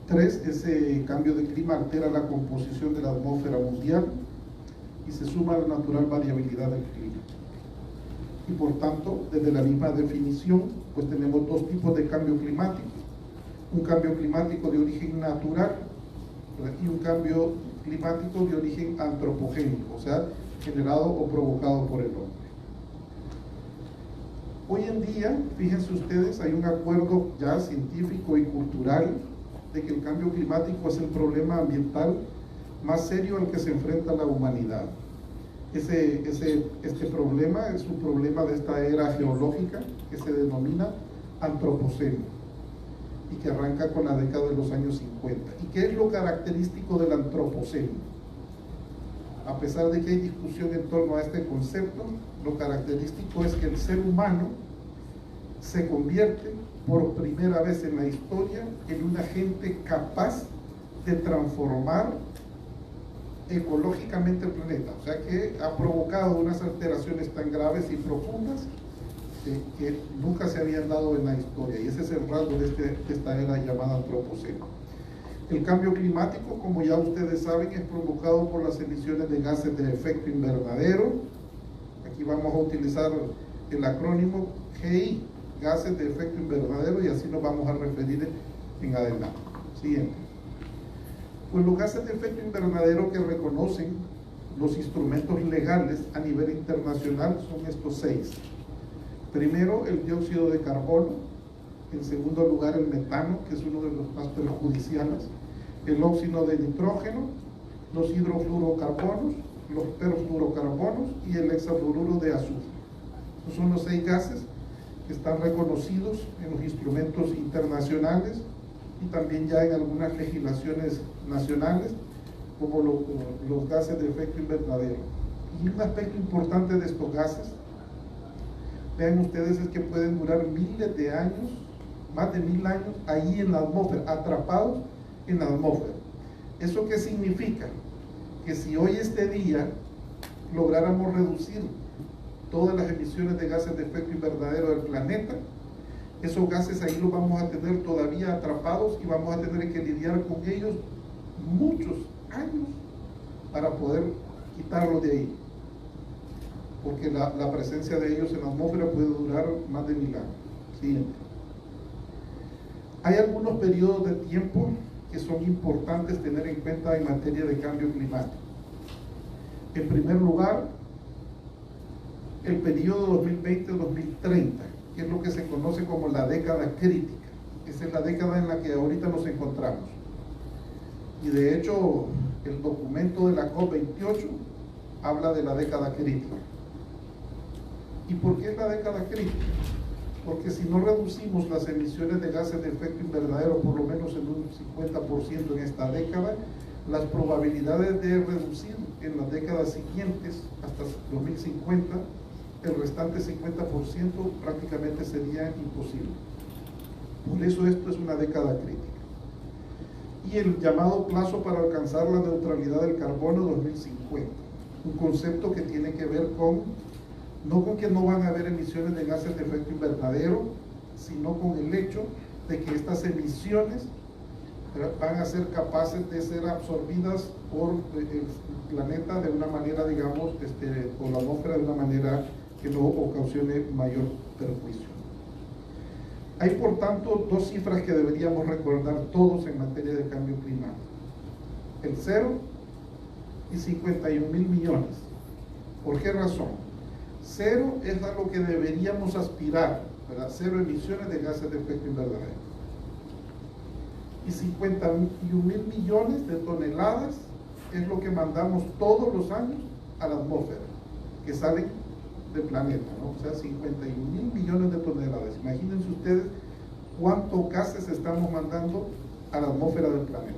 3, ese cambio de clima altera la composición de la atmósfera mundial y se suma a la natural variabilidad del clima. Y por tanto, desde la misma definición, pues tenemos dos tipos de cambio climático. Un cambio climático de origen natural, ¿verdad?, y un cambio climático de origen antropogénico, o sea, generado o provocado por el hombre. Hoy en día, fíjense ustedes, hay un acuerdo ya científico y cultural de que el cambio climático es el problema ambiental más serio al que se enfrenta la humanidad. Este problema es un problema de esta era geológica que se denomina antropoceno y que arranca con la década de los años 50. ¿Y qué es lo característico del antropoceno? A pesar de que hay discusión en torno a este concepto, lo característico es que el ser humano se convierte por primera vez en la historia en un agente capaz de transformar ecológicamente el planeta, o sea que ha provocado unas alteraciones tan graves y profundas que nunca se habían dado en la historia, y ese es el rasgo de esta era llamada antropoceno. El cambio climático, como ya ustedes saben, es provocado por las emisiones de gases de efecto invernadero. Aquí vamos a utilizar el acrónimo GI, gases de efecto invernadero, y así nos vamos a referir en adelante. Siguiente. Pues los gases de efecto invernadero que reconocen los instrumentos legales a nivel internacional son estos 6. Primero, el dióxido de carbono. En segundo lugar, el metano, que es uno de los más perjudiciales. El óxido de nitrógeno, los hidrofluorocarbonos, los perfluorocarbonos y el hexafluoruro de azufre. Estos son los 6 gases que están reconocidos en los instrumentos internacionales y también ya en algunas legislaciones nacionales, como los gases de efecto invernadero. Y un aspecto importante de estos gases, vean ustedes, es que pueden durar miles de años, más de 1000 años, ahí en la atmósfera, atrapados en la atmósfera. ¿Eso qué significa? Que si hoy este día lográramos reducir todas las emisiones de gases de efecto invernadero del planeta, esos gases ahí los vamos a tener todavía atrapados y vamos a tener que lidiar con ellos muchos años para poder quitarlos de ahí, porque la presencia de ellos en la atmósfera puede durar más de 1000 años. Siguiente. Hay algunos periodos de tiempo que son importantes tener en cuenta en materia de cambio climático. En primer lugar, el periodo 2020-2030, que es lo que se conoce como la década crítica. Esa es la década en la que ahorita nos encontramos. Y de hecho, el documento de la COP28 habla de la década crítica. ¿Y por qué es la década crítica? Porque si no reducimos las emisiones de gases de efecto invernadero por lo menos en un 50% en esta década, las probabilidades de reducir en las décadas siguientes, hasta 2050, el restante 50% prácticamente sería imposible. Por eso esto es una década crítica. Y el llamado plazo para alcanzar la neutralidad del carbono 2050, un concepto que tiene que ver no con que no van a haber emisiones de gases de efecto invernadero, sino con el hecho de que estas emisiones van a ser capaces de ser absorbidas por el planeta de una manera, digamos, o la atmósfera de una manera que no ocasione mayor perjuicio. Hay, por tanto, 2 cifras que deberíamos recordar todos en materia de cambio climático: el 0 y 51.000 millones. ¿Por qué razón? 0 es a lo que deberíamos aspirar, ¿verdad? 0 emisiones de gases de efecto invernadero. Y 51.000 millones de toneladas es lo que mandamos todos los años a la atmósfera, que salen del planeta, ¿no? O sea, 51.000 millones de toneladas. Imagínense ustedes cuántos gases estamos mandando a la atmósfera del planeta.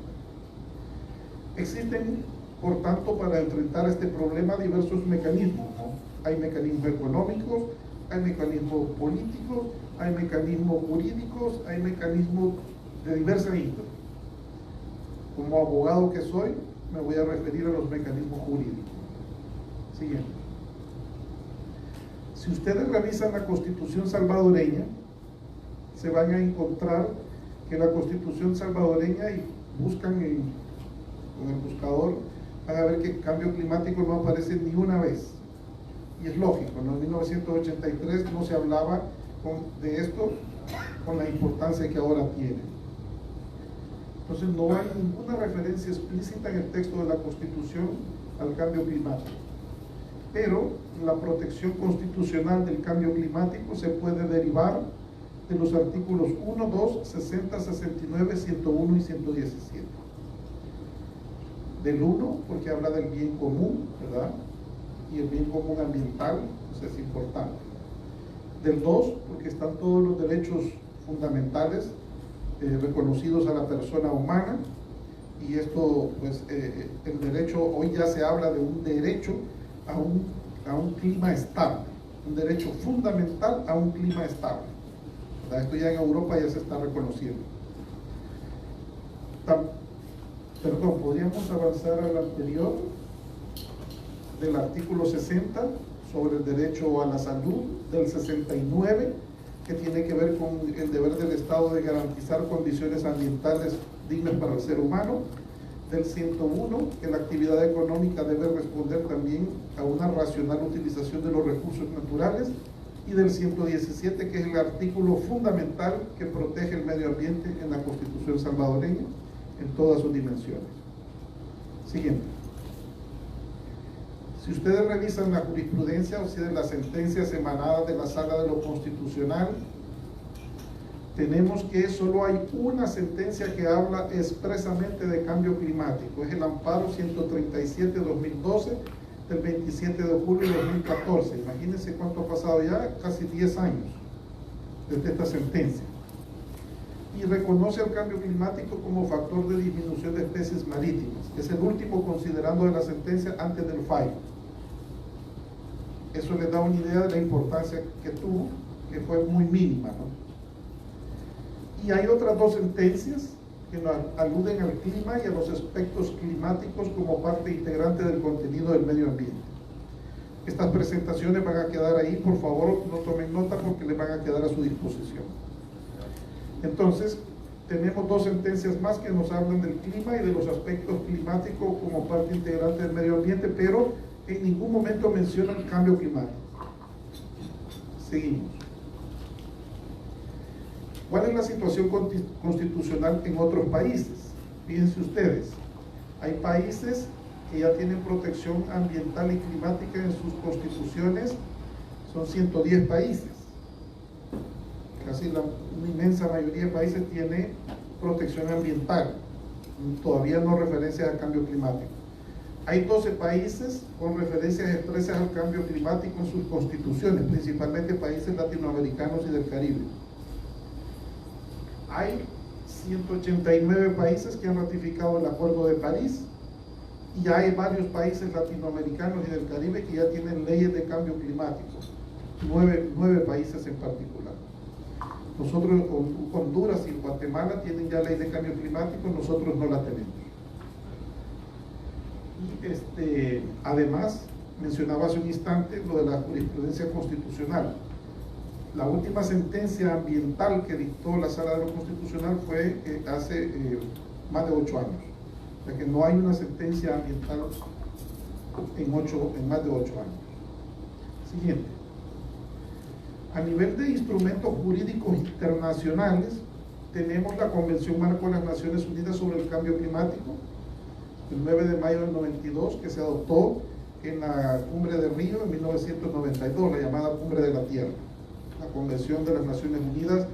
Existen, por tanto, para enfrentar este problema diversos mecanismos, ¿no? Hay mecanismos económicos, hay mecanismos políticos, hay mecanismos jurídicos, hay mecanismos de diversa índole. Como abogado que soy, me voy a referir a los mecanismos jurídicos. Siguiente. Si ustedes revisan la Constitución salvadoreña, se van a encontrar que la Constitución salvadoreña, y buscan con el buscador, van a ver que el cambio climático no aparece ni una vez. Y es lógico, ¿no? En 1983 no se hablaba de esto con la importancia que ahora tiene. Entonces no hay ninguna referencia explícita en el texto de la Constitución al cambio climático. Pero la protección constitucional del cambio climático se puede derivar de los artículos 1, 2, 60, 69, 101 y 117. Del 1, porque habla del bien común, ¿verdad? Y el bien común ambiental, pues es importante. Del 2, porque están todos los derechos fundamentales reconocidos a la persona humana, y esto, pues, el derecho, hoy ya se habla de un derecho a un clima estable, un derecho fundamental a un clima estable. Esto ya en Europa ya se está reconociendo. Perdón, podríamos avanzar al anterior, del artículo 60 sobre el derecho a la salud, del 69, que tiene que ver con el deber del Estado de garantizar condiciones ambientales dignas para el ser humano, del 101, que la actividad económica debe responder también a una racional utilización de los recursos naturales, y del 117, que es el artículo fundamental que protege el medio ambiente en la Constitución salvadoreña en todas sus dimensiones. Siguiente. Si ustedes revisan la jurisprudencia, o sea, de las sentencias emanadas de la Sala de lo Constitucional, tenemos que solo hay una sentencia que habla expresamente de cambio climático. Es el amparo 137-2012 del 27 de julio de 2014. Imagínense cuánto ha pasado ya, casi 10 años desde esta sentencia. Y reconoce el cambio climático como factor de disminución de especies marítimas. Es el último considerando de la sentencia antes del fallo. Eso les da una idea de la importancia que tuvo, que fue muy mínima, ¿no? Y hay otras dos sentencias que nos aluden al clima y a los aspectos climáticos como parte integrante del contenido del medio ambiente. Estas presentaciones van a quedar ahí, por favor no tomen nota porque les van a quedar a su disposición. Entonces, tenemos dos sentencias más que nos hablan del clima y de los aspectos climáticos como parte integrante del medio ambiente, pero en ningún momento mencionan el cambio climático. Seguimos. ¿Cuál es la situación constitucional en otros países? Fíjense ustedes, hay países que ya tienen protección ambiental y climática en sus constituciones, son 110 países. Casi una inmensa mayoría de países tiene protección ambiental, todavía no referencias al cambio climático. Hay 12 países con referencias expresas al cambio climático en sus constituciones, principalmente países latinoamericanos y del Caribe. Hay 189 países que han ratificado el Acuerdo de París, y hay varios países latinoamericanos y del Caribe que ya tienen leyes de cambio climático, 9 países en particular. Nosotros, Honduras y Guatemala tienen ya ley de cambio climático, nosotros no la tenemos. Y además, mencionaba hace un instante lo de la jurisprudencia constitucional. La última sentencia ambiental que dictó la Sala de lo Constitucional fue hace más de 8 años. O sea que no hay una sentencia ambiental en más de 8 años. Siguiente. A nivel de instrumentos jurídicos internacionales, tenemos la Convención Marco de las Naciones Unidas sobre el Cambio Climático, el 9 de mayo del 92, que se adoptó en la Cumbre de Río en 1992, la llamada Cumbre de la Tierra. La Convención de las Naciones Unidas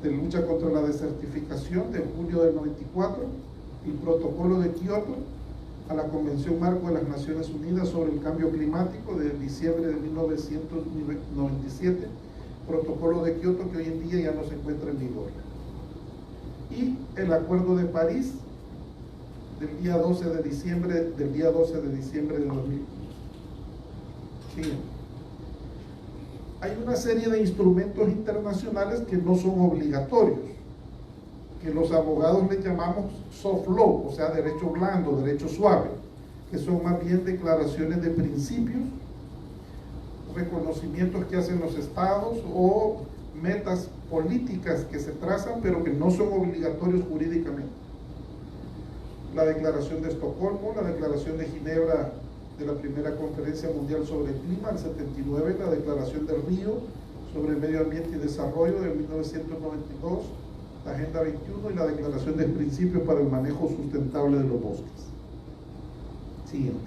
de lucha contra la desertificación de julio del 94, el Protocolo de Kioto a la Convención Marco de las Naciones Unidas sobre el Cambio Climático de diciembre de 1997, Protocolo de Kioto que hoy en día ya no se encuentra en vigor, y el Acuerdo de París del día 12 de diciembre de 2015. Sí. Hay una serie de instrumentos internacionales que no son obligatorios, que los abogados les llamamos soft law, o sea, derecho blando, derecho suave, que son más bien declaraciones de principios, reconocimientos que hacen los estados o metas políticas que se trazan, pero que no son obligatorios jurídicamente. la Declaración de Estocolmo, la Declaración de Ginebra de la Primera Conferencia Mundial sobre el Clima, el 79, la Declaración del Río sobre el Medio Ambiente y Desarrollo de 1992, la Agenda 21 y la Declaración de Principios para el Manejo Sustentable de los Bosques. Siguiente.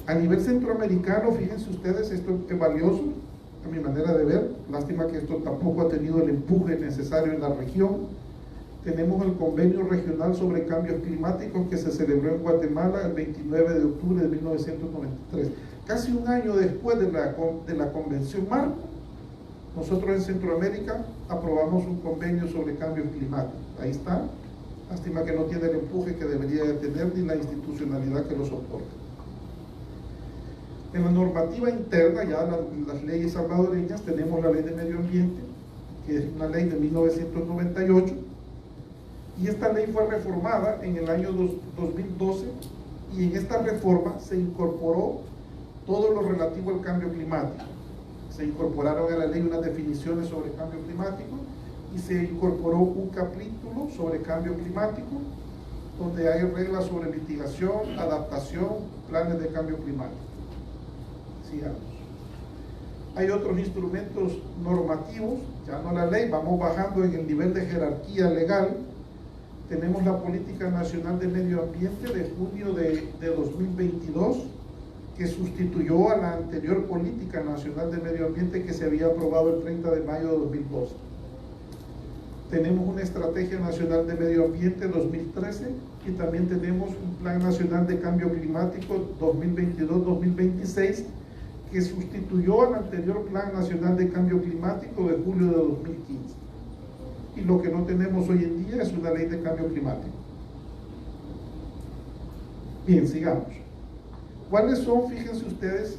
A nivel centroamericano, fíjense ustedes, esto es valioso, a mi manera de ver, lástima que esto tampoco ha tenido el empuje necesario en la región. Tenemos el Convenio Regional sobre Cambios Climáticos que se celebró en Guatemala el 29 de octubre de 1993. Casi un año después de la Convención Marco, nosotros en Centroamérica aprobamos un convenio sobre cambios climáticos. Ahí está. Lástima que no tiene el empuje que debería de tener ni la institucionalidad que lo soporta. En la normativa interna, ya las leyes salvadoreñas, tenemos la Ley de Medio Ambiente, que es una ley de 1998, y esta ley fue reformada en el año 2012, y en esta reforma se incorporó todo lo relativo al cambio climático. Se incorporaron a la ley unas definiciones sobre cambio climático y se incorporó un capítulo sobre cambio climático, donde hay reglas sobre mitigación, adaptación, planes de cambio climático. Sigamos. Hay otros instrumentos normativos, ya no la ley, vamos bajando en el nivel de jerarquía legal. Tenemos la Política Nacional de Medio Ambiente de junio de 2022, que sustituyó a la anterior Política Nacional de Medio Ambiente que se había aprobado el 30 de mayo de 2012. Tenemos una Estrategia Nacional de Medio Ambiente 2013 y también tenemos un Plan Nacional de Cambio Climático 2022-2026 que sustituyó al anterior Plan Nacional de Cambio Climático de julio de 2015. Y lo que no tenemos hoy en día es una ley de cambio climático. Bien, sigamos. ¿Cuáles son, fíjense ustedes,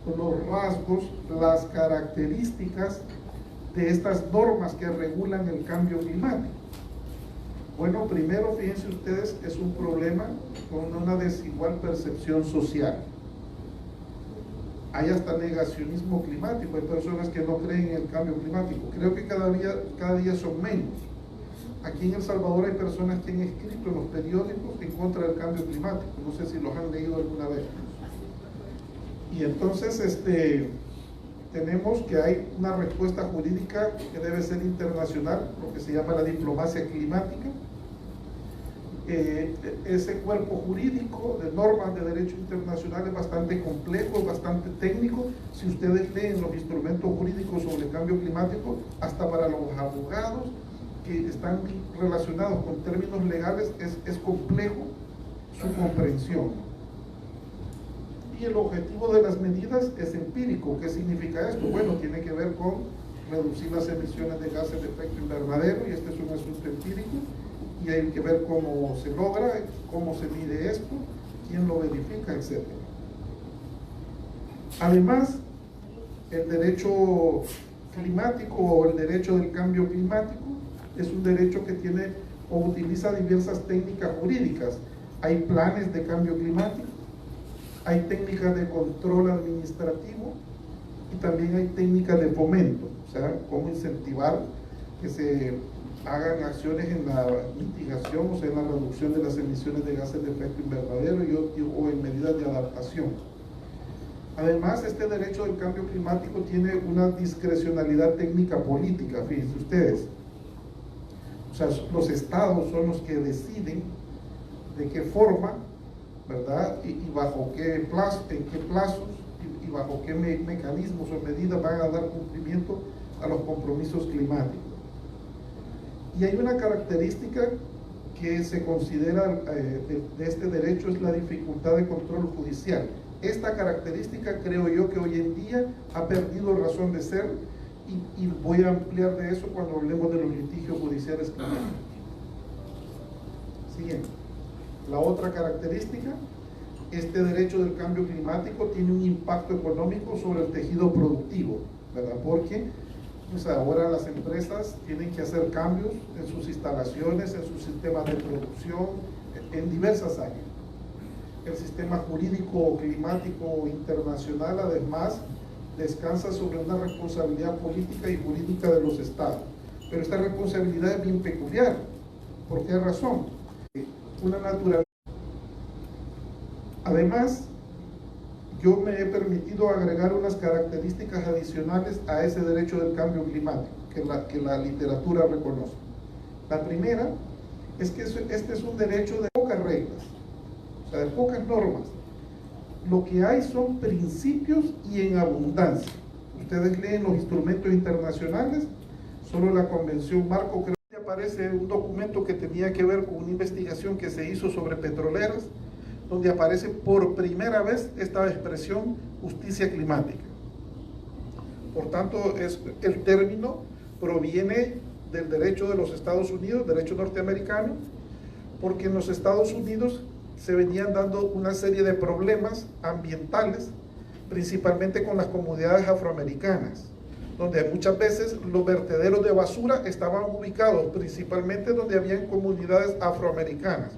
los rasgos, las características de estas normas que regulan el cambio climático? Bueno, primero, fíjense ustedes, es un problema con una desigual percepción social. Hay hasta negacionismo climático, hay personas que no creen en el cambio climático. Creo que cada día son menos. Aquí en El Salvador hay personas que han escrito en los periódicos en contra del cambio climático. No sé si los han leído alguna vez. Y entonces tenemos que hay una respuesta jurídica que debe ser internacional, lo que se llama la diplomacia climática. Ese cuerpo jurídico de normas de derecho internacional es bastante complejo, es bastante técnico. Si ustedes leen los instrumentos jurídicos sobre el cambio climático, hasta para los abogados que están relacionados con términos legales, es complejo su comprensión. Y el objetivo de las medidas es empírico. ¿Qué significa esto? Bueno, tiene que ver con reducir las emisiones de gases de efecto invernadero, y este es un asunto empírico, y hay que ver cómo se logra, cómo se mide esto, quién lo verifica, etc. Además, el derecho climático o el derecho del cambio climático es un derecho que tiene o utiliza diversas técnicas jurídicas. Hay planes de cambio climático, hay técnicas de control administrativo y también hay técnicas de fomento, o sea, cómo incentivar que se hagan acciones en la mitigación, o sea, en la reducción de las emisiones de gases de efecto invernadero o en medidas de adaptación. Además, este derecho del cambio climático tiene una discrecionalidad técnica política, fíjense ustedes. O sea, los estados son los que deciden de qué forma, ¿verdad? Y bajo qué plazo, en qué plazos y bajo qué mecanismos o medidas van a dar cumplimiento a los compromisos climáticos. Y hay una característica que se considera de este derecho, es la dificultad de control judicial. Esta característica creo yo que hoy en día ha perdido razón de ser, y voy a ampliar de eso cuando hablemos de los litigios judiciales climáticos. Siguiente. La otra característica, este derecho del cambio climático tiene un impacto económico sobre el tejido productivo, ¿verdad? Porque pues ahora las empresas tienen que hacer cambios en sus instalaciones, en sus sistemas de producción, en diversas áreas. El sistema jurídico climático internacional, además, descansa sobre una responsabilidad política y jurídica de los estados. Pero esta responsabilidad es bien peculiar. ¿Por qué razón? una naturaleza. Además, yo me he permitido agregar unas características adicionales a ese derecho del cambio climático que la literatura reconoce. La primera es que este es un derecho de pocas reglas, o sea, de pocas normas. Lo que hay son principios y en abundancia. Ustedes leen los instrumentos internacionales, solo la Convención Marco, creo que aparece un documento que tenía que ver con una investigación que se hizo sobre petroleras, donde aparece por primera vez esta expresión justicia climática. Por tanto, el término proviene del derecho de los Estados Unidos, derecho norteamericano, porque en los Estados Unidos se venían dando una serie de problemas ambientales, principalmente con las comunidades afroamericanas, donde muchas veces los vertederos de basura estaban ubicados principalmente donde habían comunidades afroamericanas.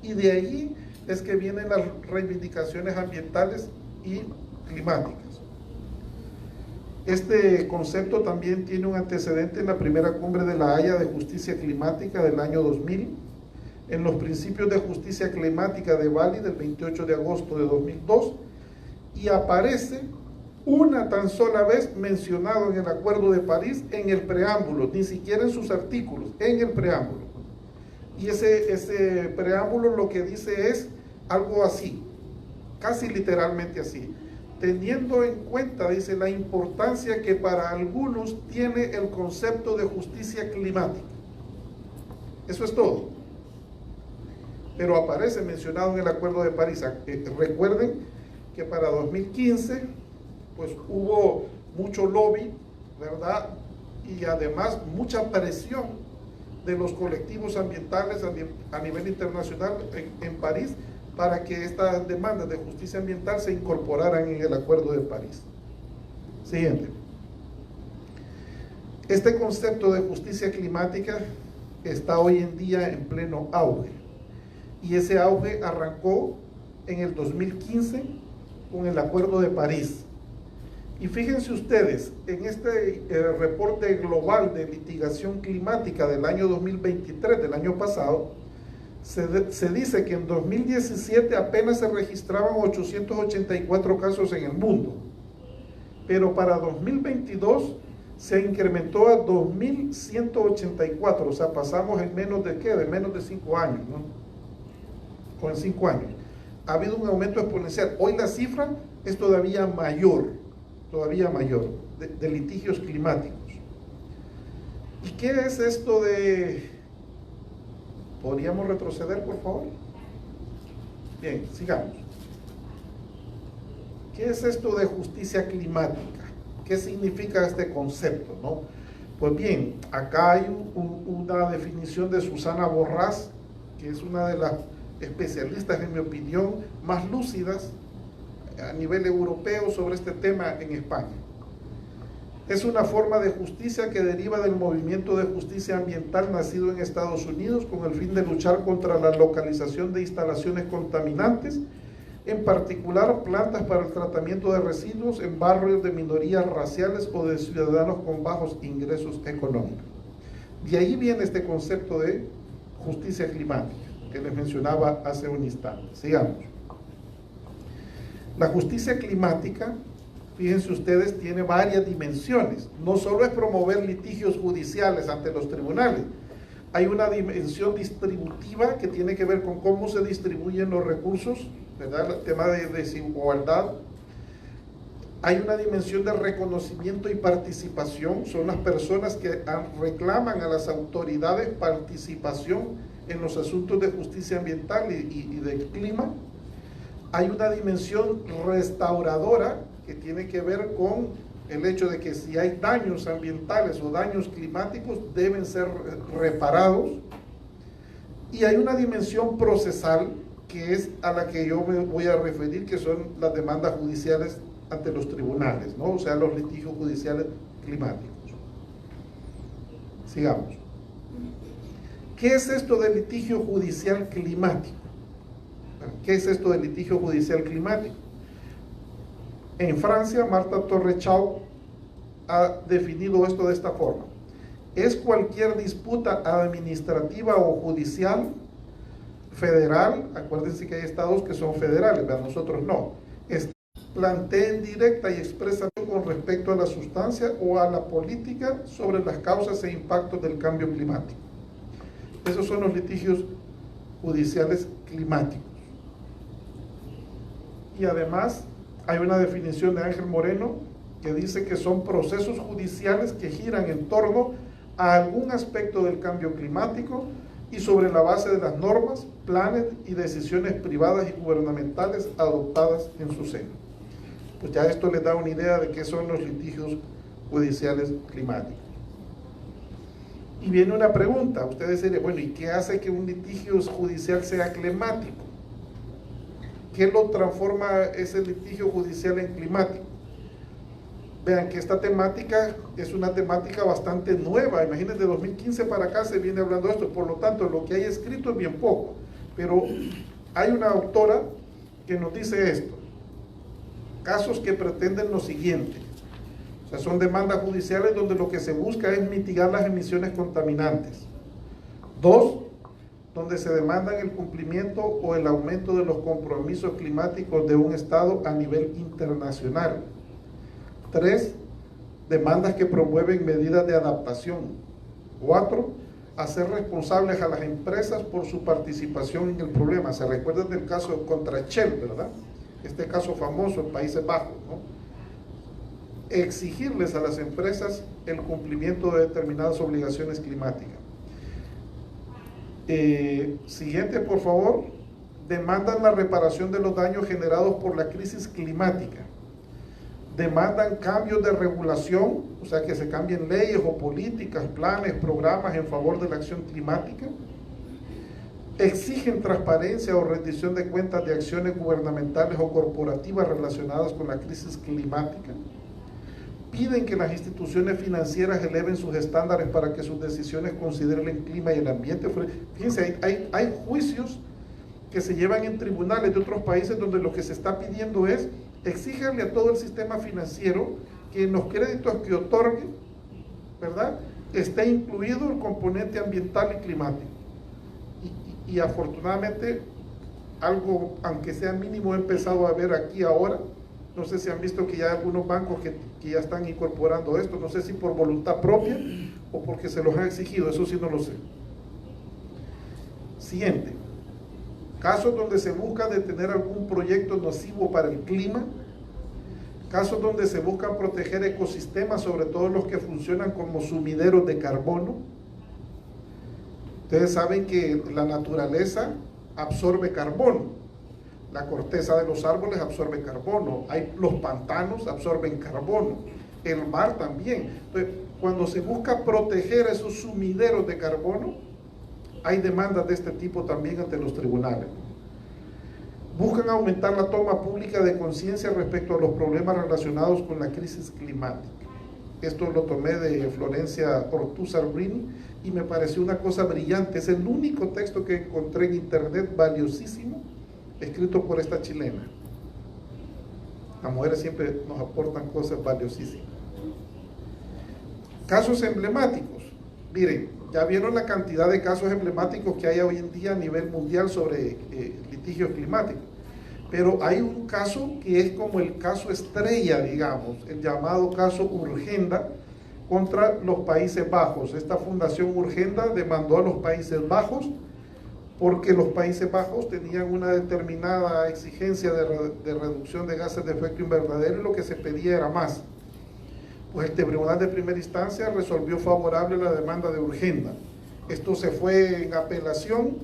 Y de allí es que vienen las reivindicaciones ambientales y climáticas. Este concepto también tiene un antecedente en la primera cumbre de La Haya de Justicia Climática del año 2000, en los principios de justicia climática de Bali del 28 de agosto de 2002, y aparece una tan sola vez mencionado en el Acuerdo de París en el preámbulo, ni siquiera en sus artículos, en el preámbulo. Y ese preámbulo lo que dice es algo así, casi literalmente así: teniendo en cuenta, dice, la importancia que para algunos tiene el concepto de justicia climática. Eso es todo. Pero aparece mencionado en el Acuerdo de París. Recuerden que para 2015 pues hubo mucho lobby, ¿verdad? Y además mucha presión de los colectivos ambientales a nivel internacional en París para que estas demandas de justicia ambiental se incorporaran en el Acuerdo de París. Siguiente. Este concepto de justicia climática está hoy en día en pleno auge, y ese auge arrancó en el 2015 con el Acuerdo de París. Y fíjense ustedes, en este reporte global de litigación climática del año 2023, del año pasado, se dice que en 2017 apenas se registraban 884 casos en el mundo, pero para 2022 se incrementó a 2.184, o sea, pasamos en menos de ¿qué? De menos de 5 años, ¿no? O en 5 años. Ha habido un aumento exponencial. Hoy la cifra es todavía mayor de litigios climáticos. ¿Y qué es esto de... ¿Podríamos retroceder, por favor? Bien, sigamos. ¿Qué es esto de justicia climática? ¿Qué significa este concepto, no? Pues bien, acá hay una definición de Susana Borrás, que es una de las especialistas, en mi opinión, más lúcidas a nivel europeo sobre este tema en España. Es una forma de justicia que deriva del movimiento de justicia ambiental nacido en Estados Unidos con el fin de luchar contra la localización de instalaciones contaminantes, en particular plantas para el tratamiento de residuos en barrios de minorías raciales o de ciudadanos con bajos ingresos económicos. De ahí viene este concepto de justicia climática que les mencionaba hace un instante. Sigamos. La justicia climática, fíjense ustedes, tiene varias dimensiones. No solo es promover litigios judiciales ante los tribunales. Hay una dimensión distributiva que tiene que ver con cómo se distribuyen los recursos, ¿verdad? El tema de desigualdad. Hay una dimensión de reconocimiento y participación. Son las personas que reclaman a las autoridades participación en los asuntos de justicia ambiental y de clima. Hay una dimensión restauradora que tiene que ver con el hecho de que si hay daños ambientales o daños climáticos deben ser reparados. Y hay una dimensión procesal que es a la que yo me voy a referir, que son las demandas judiciales ante los tribunales, ¿no? O sea, los litigios judiciales climáticos. Sigamos. ¿Qué es esto del litigio judicial climático? ¿Qué es esto del litigio judicial climático? En Francia, Marta Torrechau ha definido esto de esta forma: es cualquier disputa administrativa o judicial federal. Acuérdense que hay estados que son federales, pero nosotros no. Planteen directa y expresamente con respecto a la sustancia o a la política sobre las causas e impactos del cambio climático. Esos son los litigios judiciales climáticos. Y además hay una definición de Ángel Moreno que dice que son procesos judiciales que giran en torno a algún aspecto del cambio climático y sobre la base de las normas, planes y decisiones privadas y gubernamentales adoptadas en su seno. Pues ya esto les da una idea de qué son los litigios judiciales climáticos. Y viene una pregunta, ustedes dirán, bueno, ¿y qué hace que un litigio judicial sea climático? ¿Qué lo transforma ese litigio judicial en climático? Vean que esta temática es una temática bastante nueva. Imagínense, de 2015 para acá se viene hablando de esto, por lo tanto lo que hay escrito es bien poco, pero hay una autora que nos dice esto: casos que pretenden lo siguiente, o sea, son demandas judiciales donde lo que se busca es mitigar las emisiones contaminantes. 2, donde se demandan el cumplimiento o el aumento de los compromisos climáticos de un estado a nivel internacional. 3, demandas que promueven medidas de adaptación. 4, hacer responsables a las empresas por su participación en el problema. Se recuerdan del caso contra Shell, ¿verdad? Este caso famoso en Países Bajos, ¿no? Exigirles a las empresas el cumplimiento de determinadas obligaciones climáticas. Siguiente, por favor. Demandan la reparación de los daños generados por la crisis climática. Demandan cambios de regulación, o sea, que se cambien leyes o políticas, planes, programas en favor de la acción climática. Exigen transparencia o rendición de cuentas de acciones gubernamentales o corporativas relacionadas con la crisis climática. Piden que las instituciones financieras eleven sus estándares para que sus decisiones consideren el clima y el ambiente. Fíjense, hay juicios que se llevan en tribunales de otros países donde lo que se está pidiendo es exíjanle a todo el sistema financiero que en los créditos que otorgue, ¿verdad?, esté incluido el componente ambiental y climático. Y afortunadamente, algo, aunque sea mínimo, he empezado a ver aquí ahora. No sé si han visto que ya hay algunos bancos que ya están incorporando esto, no sé si por voluntad propia o porque se los han exigido, eso sí no lo sé. Siguiente. Casos donde se busca detener algún proyecto nocivo para el clima. Casos donde se busca proteger ecosistemas, sobre todo los que funcionan como sumideros de carbono. Ustedes saben que la naturaleza absorbe carbono. La corteza de los árboles absorbe carbono. Los pantanos absorben carbono. El mar también. Entonces, cuando se busca proteger esos sumideros de carbono, hay demandas de este tipo también ante los tribunales. Buscan aumentar la toma pública de conciencia respecto a los problemas relacionados con la crisis climática. Esto lo tomé de Florencia Ortúzar Brini y me pareció una cosa brillante. Es el único texto que encontré en internet valiosísimo, escrito por esta chilena. Las mujeres siempre nos aportan cosas valiosísimas. Casos emblemáticos. Miren, ya vieron la cantidad de casos emblemáticos que hay hoy en día a nivel mundial sobre litigios climáticos. Pero hay un caso que es como el caso estrella, digamos, el llamado caso Urgenda contra los Países Bajos. Esta fundación Urgenda demandó a los Países Bajos porque los Países Bajos tenían una determinada exigencia de reducción de gases de efecto invernadero y lo que se pedía era más. Pues el Tribunal de Primera Instancia resolvió favorable la demanda de Urgenda. Esto se fue en apelación,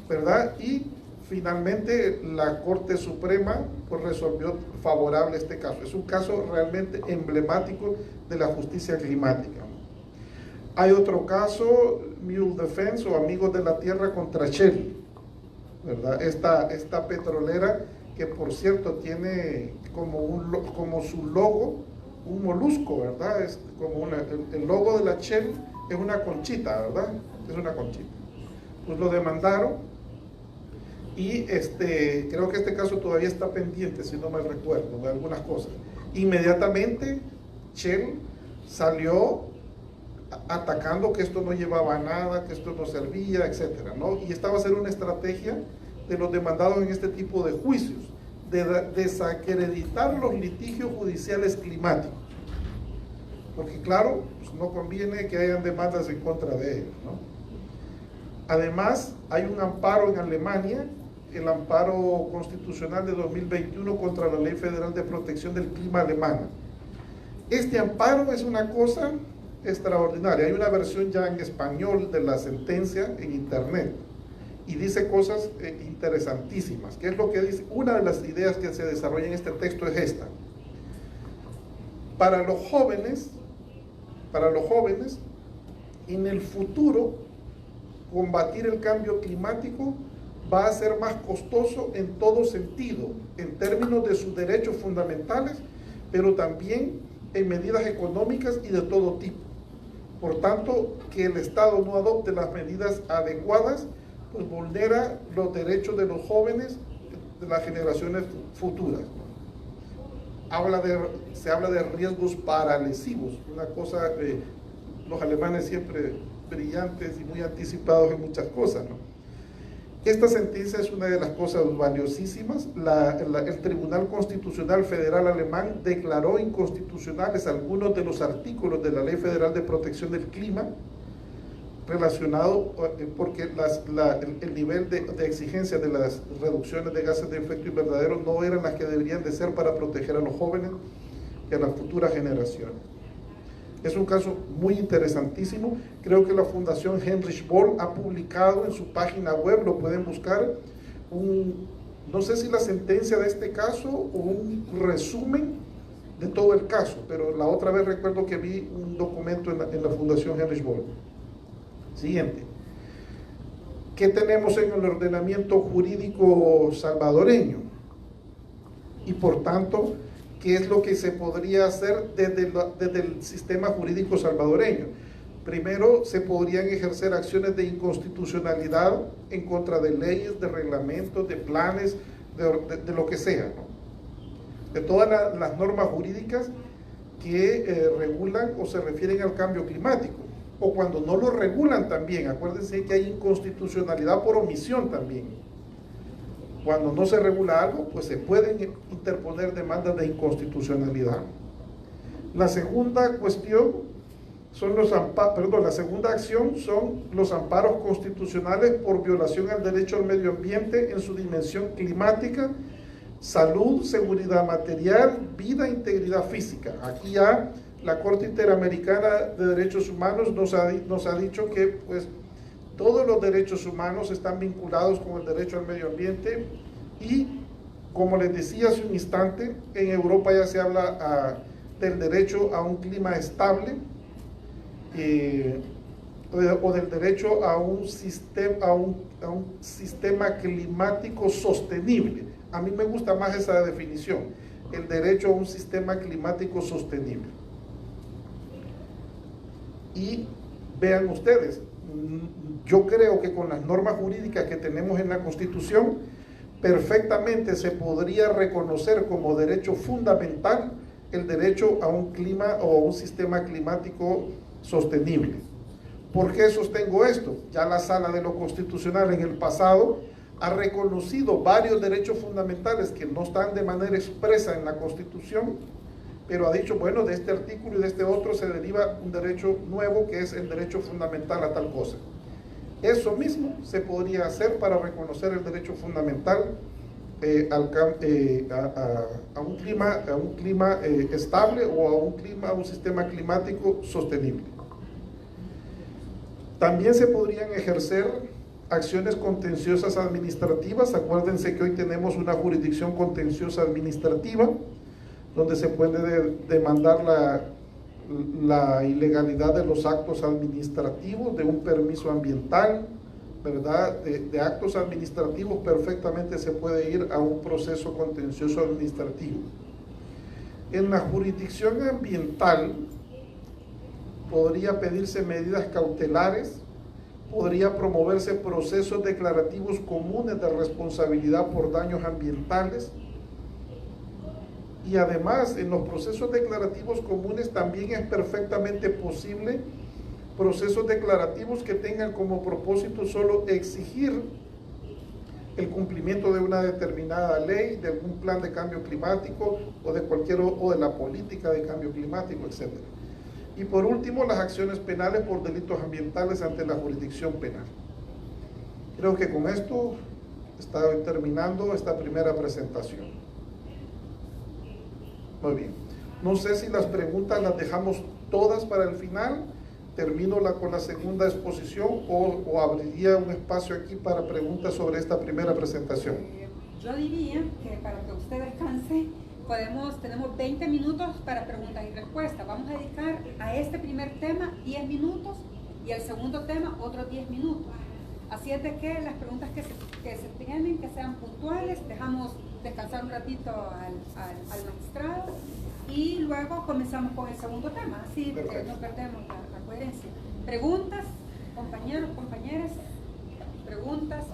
¿verdad? Y finalmente la Corte Suprema pues resolvió favorable este caso. Es un caso realmente emblemático de la justicia climática. Hay otro caso, Mule Defense o Amigos de la Tierra contra Shell, ¿verdad? Esta petrolera que por cierto tiene como su logo un molusco, ¿verdad? Es como el logo de la Shell es una conchita, ¿verdad? Es una conchita. Pues lo demandaron y creo que este caso todavía está pendiente, si no me recuerdo, de algunas cosas. Inmediatamente Shell salió atacando que esto no llevaba a nada, que esto no servía, etcétera, ¿no? Y esta va a ser una estrategia de los demandados en este tipo de juicios, de desacreditar los litigios judiciales climáticos. Porque claro, pues no conviene que hayan demandas en contra de ellos, ¿no? Además, hay un amparo en Alemania, el amparo constitucional de 2021 contra la Ley Federal de Protección del Clima alemana. Este amparo es una cosa extraordinaria. Hay una versión ya en español de la sentencia en internet y dice cosas interesantísimas. ¿Qué es lo que dice? Una de las ideas que se desarrolla en este texto es esta. Para los jóvenes, en el futuro, combatir el cambio climático va a ser más costoso en todo sentido, en términos de sus derechos fundamentales, pero también en medidas económicas y de todo tipo. Por tanto, que el Estado no adopte las medidas adecuadas, pues vulnera los derechos de los jóvenes de las generaciones futuras. Se habla de riesgos paralesivos, una cosa, los alemanes siempre brillantes y muy anticipados en muchas cosas, ¿no? Esta sentencia es una de las cosas valiosísimas. El Tribunal Constitucional Federal Alemán declaró inconstitucionales algunos de los artículos de la Ley Federal de Protección del Clima relacionado, porque el nivel de exigencia de las reducciones de gases de efecto invernadero no eran las que deberían de ser para proteger a los jóvenes y a las futuras generaciones. Es un caso muy interesantísimo. Creo que la Fundación Heinrich Böll ha publicado en su página web, lo pueden buscar, no sé si la sentencia de este caso o un resumen de todo el caso, pero la otra vez recuerdo que vi un documento en la Fundación Heinrich Böll. Siguiente. ¿Qué tenemos en el ordenamiento jurídico salvadoreño? Y por tanto, ¿qué es lo que se podría hacer desde el sistema jurídico salvadoreño? Primero, se podrían ejercer acciones de inconstitucionalidad en contra de leyes, de reglamentos, de planes, de lo que sea, ¿no? De todas las normas jurídicas que regulan o se refieren al cambio climático. O cuando no lo regulan también, acuérdense que hay inconstitucionalidad por omisión también. Cuando no se regula algo, pues se pueden interponer demandas de inconstitucionalidad. La segunda cuestión la segunda acción son los amparos constitucionales por violación al derecho al medio ambiente en su dimensión climática, salud, seguridad material, vida e integridad física. Aquí ya la Corte Interamericana de Derechos Humanos nos ha dicho que pues todos los derechos humanos están vinculados con el derecho al medio ambiente y, como les decía hace un instante, en Europa ya se habla del derecho a un clima estable o del derecho a un sistema climático sostenible. A mí me gusta más esa definición, el derecho a un sistema climático sostenible. Y vean ustedes, yo creo que con las normas jurídicas que tenemos en la Constitución, perfectamente se podría reconocer como derecho fundamental el derecho a un clima o a un sistema climático sostenible. ¿Por qué sostengo esto? Ya la Sala de lo Constitucional en el pasado ha reconocido varios derechos fundamentales que no están de manera expresa en la Constitución, pero ha dicho, bueno, de este artículo y de este otro se deriva un derecho nuevo que es el derecho fundamental a tal cosa. Eso mismo se podría hacer para reconocer el derecho fundamental a un clima estable o a un sistema climático sostenible. También se podrían ejercer acciones contenciosas administrativas. Acuérdense que hoy tenemos una jurisdicción contenciosa administrativa donde se puede demandar la ilegalidad de los actos administrativos, de un permiso ambiental, ¿verdad? De actos administrativos perfectamente se puede ir a un proceso contencioso administrativo. En la jurisdicción ambiental podría pedirse medidas cautelares, podría promoverse procesos declarativos comunes de responsabilidad por daños ambientales. Y además, en los procesos declarativos comunes también es perfectamente posible procesos declarativos que tengan como propósito solo exigir el cumplimiento de una determinada ley, de algún plan de cambio climático o de la política de cambio climático, etc. Y por último, las acciones penales por delitos ambientales ante la jurisdicción penal. Creo que con esto está terminando esta primera presentación. Muy bien. No sé si las preguntas las dejamos todas para el final. Termino con la segunda exposición o abriría un espacio aquí para preguntas sobre esta primera presentación. Yo diría que para que usted descanse, tenemos 20 minutos para preguntas y respuestas. Vamos a dedicar a este primer tema 10 minutos y al segundo tema otros 10 minutos. Así es de que las preguntas que se tienen, que sean puntuales, dejamos descansar un ratito al magistrado y luego comenzamos con el segundo tema, así no perdemos la coherencia. Preguntas, compañeros, compañeras, preguntas.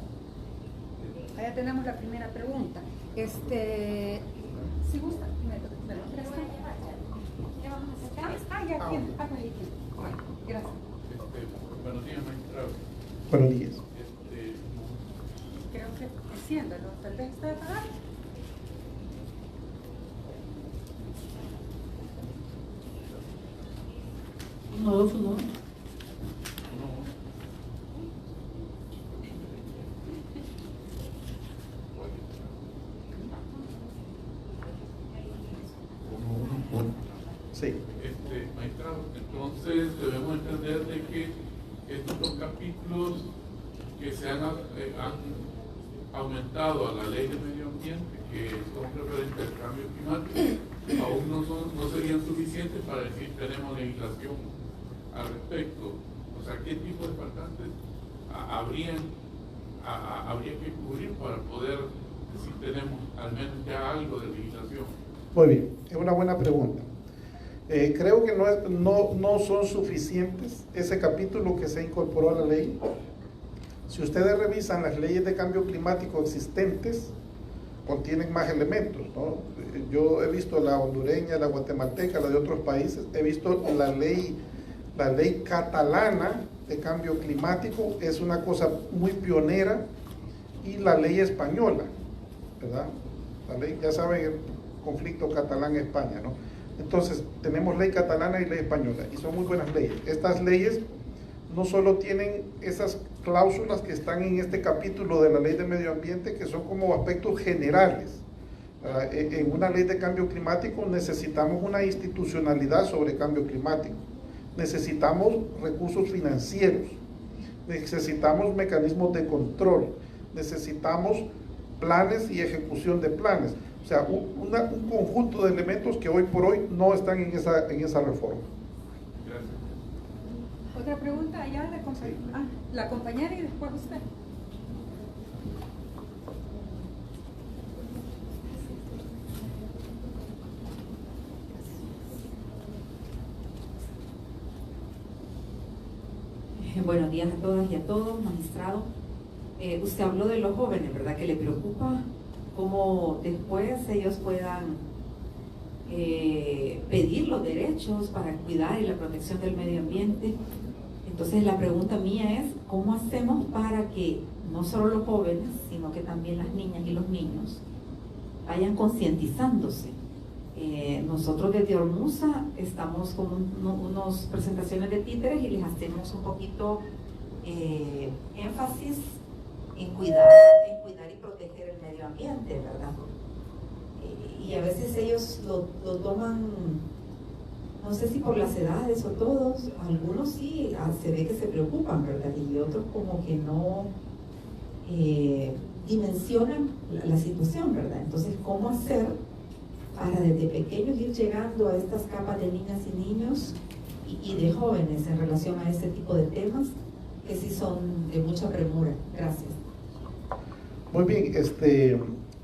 Allá tenemos la primera pregunta. Si gusta, me lo presta. ¿Qué vamos a hacer? Ya tiene. Gracias. Buenos días, magistrado. Buenos días. Creo que enciéndalo, tal vez está apagado. No. Sí. Magistrado, entonces debemos entender de que estos dos capítulos que se han aumentado a la ley de medio ambiente, que son referentes al cambio climático, aún no serían suficientes para decir tenemos legislación al respecto. O sea, ¿qué tipo de faltantes habría que cubrir para poder decir tenemos al menos ya algo de legislación? Muy bien, es una buena pregunta. Creo que no son suficientes ese capítulo que se incorporó a la ley. Si ustedes revisan las leyes de cambio climático existentes, contienen más elementos, ¿no? Yo he visto la hondureña, la guatemalteca, la de otros países, he visto la ley catalana de cambio climático, es una cosa muy pionera, y la ley española, ¿verdad? La ley, ya saben, el conflicto catalán-España, ¿no? Entonces, tenemos ley catalana y ley española, y son muy buenas leyes. Estas leyes no solo tienen esas cláusulas que están en este capítulo de la ley de medio ambiente, que son como aspectos generales. En una ley de cambio climático necesitamos una institucionalidad sobre cambio climático, necesitamos recursos financieros, necesitamos mecanismos de control, necesitamos planes y ejecución de planes. O sea, un conjunto de elementos que hoy por hoy no están en esa reforma. Gracias. Otra pregunta allá, la compañera y después usted. Buenos días a todas y a todos, magistrado. Usted habló de los jóvenes, ¿verdad? Que le preocupa cómo después ellos puedan pedir los derechos para cuidar y la protección del medio ambiente. Entonces la pregunta mía es, ¿cómo hacemos para que no solo los jóvenes, sino que también las niñas y los niños vayan concientizándose? Nosotros desde Ormusa estamos con unas presentaciones de títeres y les hacemos un poquito énfasis en cuidar y proteger el medio ambiente, ¿verdad? Y a veces ellos lo toman, no sé si por las edades o todos, algunos sí, se ve que se preocupan, ¿verdad? Y otros como que no dimensionan la situación, ¿verdad? Entonces, ¿cómo hacer para desde pequeños ir llegando a estas capas de niñas y niños y de jóvenes en relación a este tipo de temas que sí son de mucha premura? Gracias. Muy bien,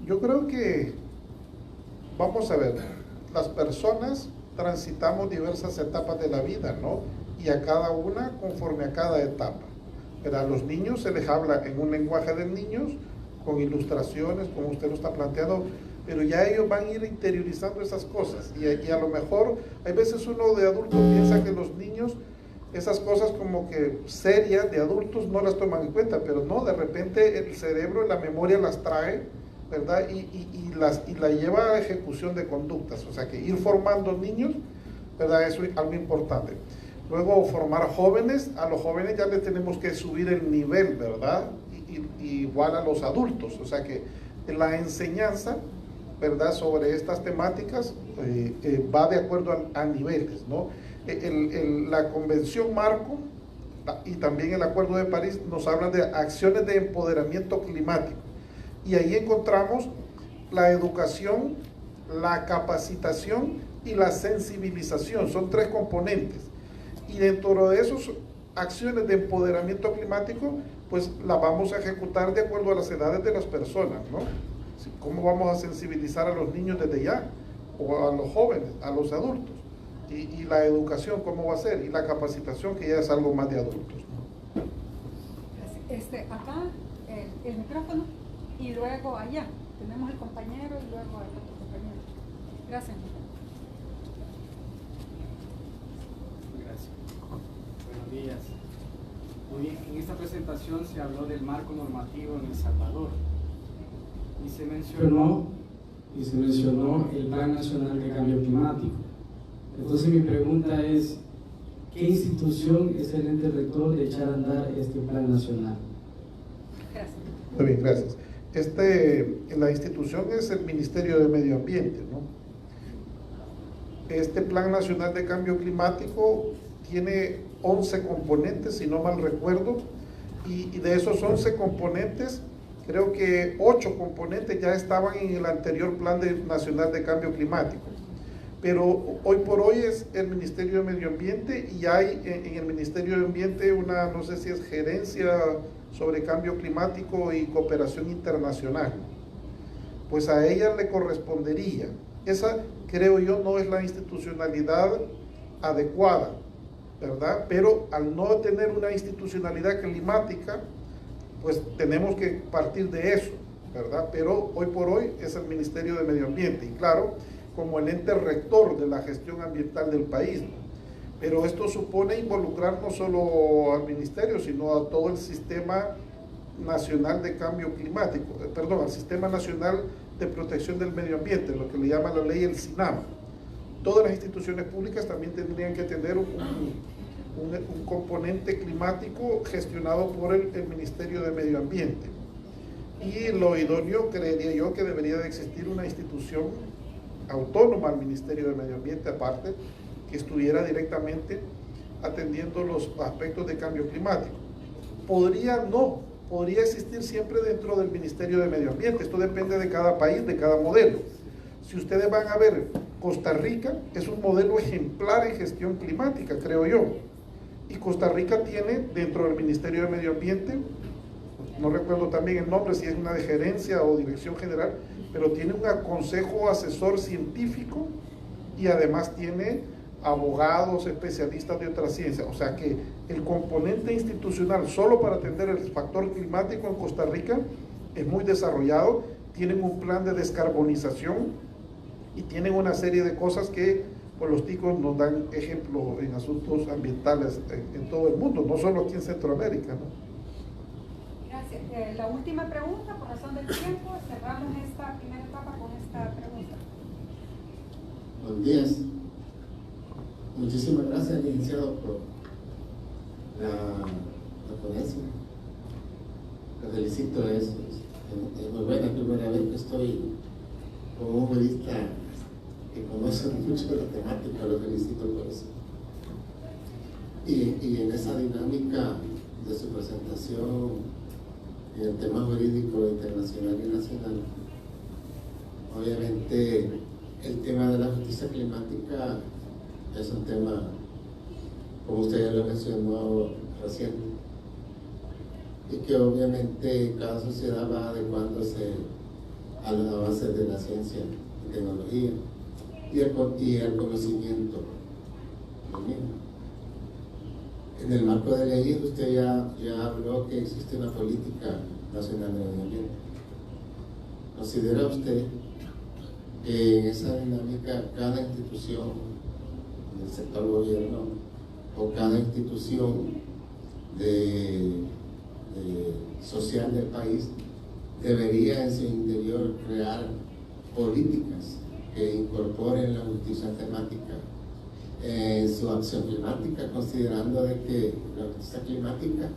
yo creo que, vamos a ver, las personas transitamos diversas etapas de la vida, ¿no? Y a cada una conforme a cada etapa. Pero a los niños se les habla en un lenguaje de niños, con ilustraciones, como usted lo está planteando, pero ya ellos van a ir interiorizando esas cosas. Y a lo mejor, hay veces uno de adulto piensa que los niños esas cosas como que serias de adultos no las toman en cuenta, pero no, de repente el cerebro, la memoria las trae, ¿verdad? Y la lleva a ejecución de conductas, o sea que ir formando niños, ¿verdad? Eso es algo importante. Luego formar jóvenes, a los jóvenes ya les tenemos que subir el nivel, ¿verdad? Igual a los adultos, o sea que la enseñanza, ¿verdad? Sobre estas temáticas va de acuerdo a niveles, ¿no? La Convención Marco y también el Acuerdo de París nos hablan de acciones de empoderamiento climático, y ahí encontramos la educación, la capacitación y la sensibilización, son 3 componentes, y dentro de esas acciones de empoderamiento climático pues las vamos a ejecutar de acuerdo a las edades de las personas, ¿no? ¿Cómo vamos a sensibilizar a los niños desde ya? O a los jóvenes, a los adultos. Y la educación, ¿cómo va a ser? Y la capacitación, que ya es algo más de adultos, ¿no? Acá el micrófono, y luego allá tenemos el compañero y luego el otro compañero. Gracias. Gracias. Buenos días. Muy bien, en esta presentación se habló del marco normativo en El Salvador y se mencionó el Plan Nacional de Cambio Climático. Entonces mi pregunta es, ¿qué institución es el ente rector de echar a andar este plan nacional? Gracias. Muy bien, gracias. La institución es el Ministerio de Medio Ambiente, ¿no? Este Plan Nacional de Cambio Climático tiene 11 componentes, si no mal recuerdo, y de esos 11 componentes, creo que 8 componentes ya estaban en el anterior Plan Nacional de Cambio Climático. Pero hoy por hoy es el Ministerio de Medio Ambiente, y hay en el Ministerio de Ambiente una, no sé si es gerencia sobre cambio climático y cooperación internacional. Pues a ella le correspondería. Esa, creo yo, no es la institucionalidad adecuada, ¿verdad? Pero al no tener una institucionalidad climática, pues tenemos que partir de eso, ¿verdad? Pero hoy por hoy es el Ministerio de Medio Ambiente, y claro, como el ente rector de la gestión ambiental del país, ¿no? Pero esto supone involucrar no solo al ministerio, sino a todo el Sistema Nacional de Cambio Climático, al Sistema Nacional de Protección del Medio Ambiente, lo que le llama la ley el SINAMA. Todas las instituciones públicas también tendrían que tener un componente climático gestionado por el Ministerio de Medio Ambiente. Y lo idóneo, creería yo, que debería de existir una institución autónoma al Ministerio de Medio Ambiente aparte, que estuviera directamente atendiendo los aspectos de cambio climático. Podría existir siempre dentro del Ministerio de Medio Ambiente. Esto depende de cada país, de cada modelo. Si ustedes van a ver, Costa Rica es un modelo ejemplar en gestión climática, creo yo. Y Costa Rica tiene dentro del Ministerio de Medio Ambiente, no recuerdo también el nombre, si es una de gerencia o dirección general, pero tiene un consejo asesor científico, y además tiene abogados, especialistas de otras ciencias. O sea que el componente institucional solo para atender el factor climático en Costa Rica es muy desarrollado. Tienen un plan de descarbonización y tienen una serie de cosas que pues, los ticos nos dan ejemplo en asuntos ambientales en todo el mundo, no solo aquí en Centroamérica, ¿no? Gracias. La última pregunta, por razón del tiempo, cerramos esta primera etapa con esta pregunta. Buenos días. Muchísimas gracias, licenciado, por la ponencia. Lo felicito, es muy buena, es primera vez que estoy con un jurista que conoce mucho de la temática, lo felicito por eso. Y en esa dinámica de su presentación en el tema jurídico internacional y nacional, obviamente el tema de la justicia climática es un tema, como usted ya lo mencionó recién, y que obviamente cada sociedad va adecuándose a los avances de la ciencia y tecnología y el conocimiento lo mismo. En el marco de ley usted ya habló que existe una política nacional de medio ambiente. ¿Considera usted que en esa dinámica cada institución del sector gobierno o cada institución social del país debería en su interior crear políticas que incorporen la justicia climática en su acción climática, considerando de que la justicia climática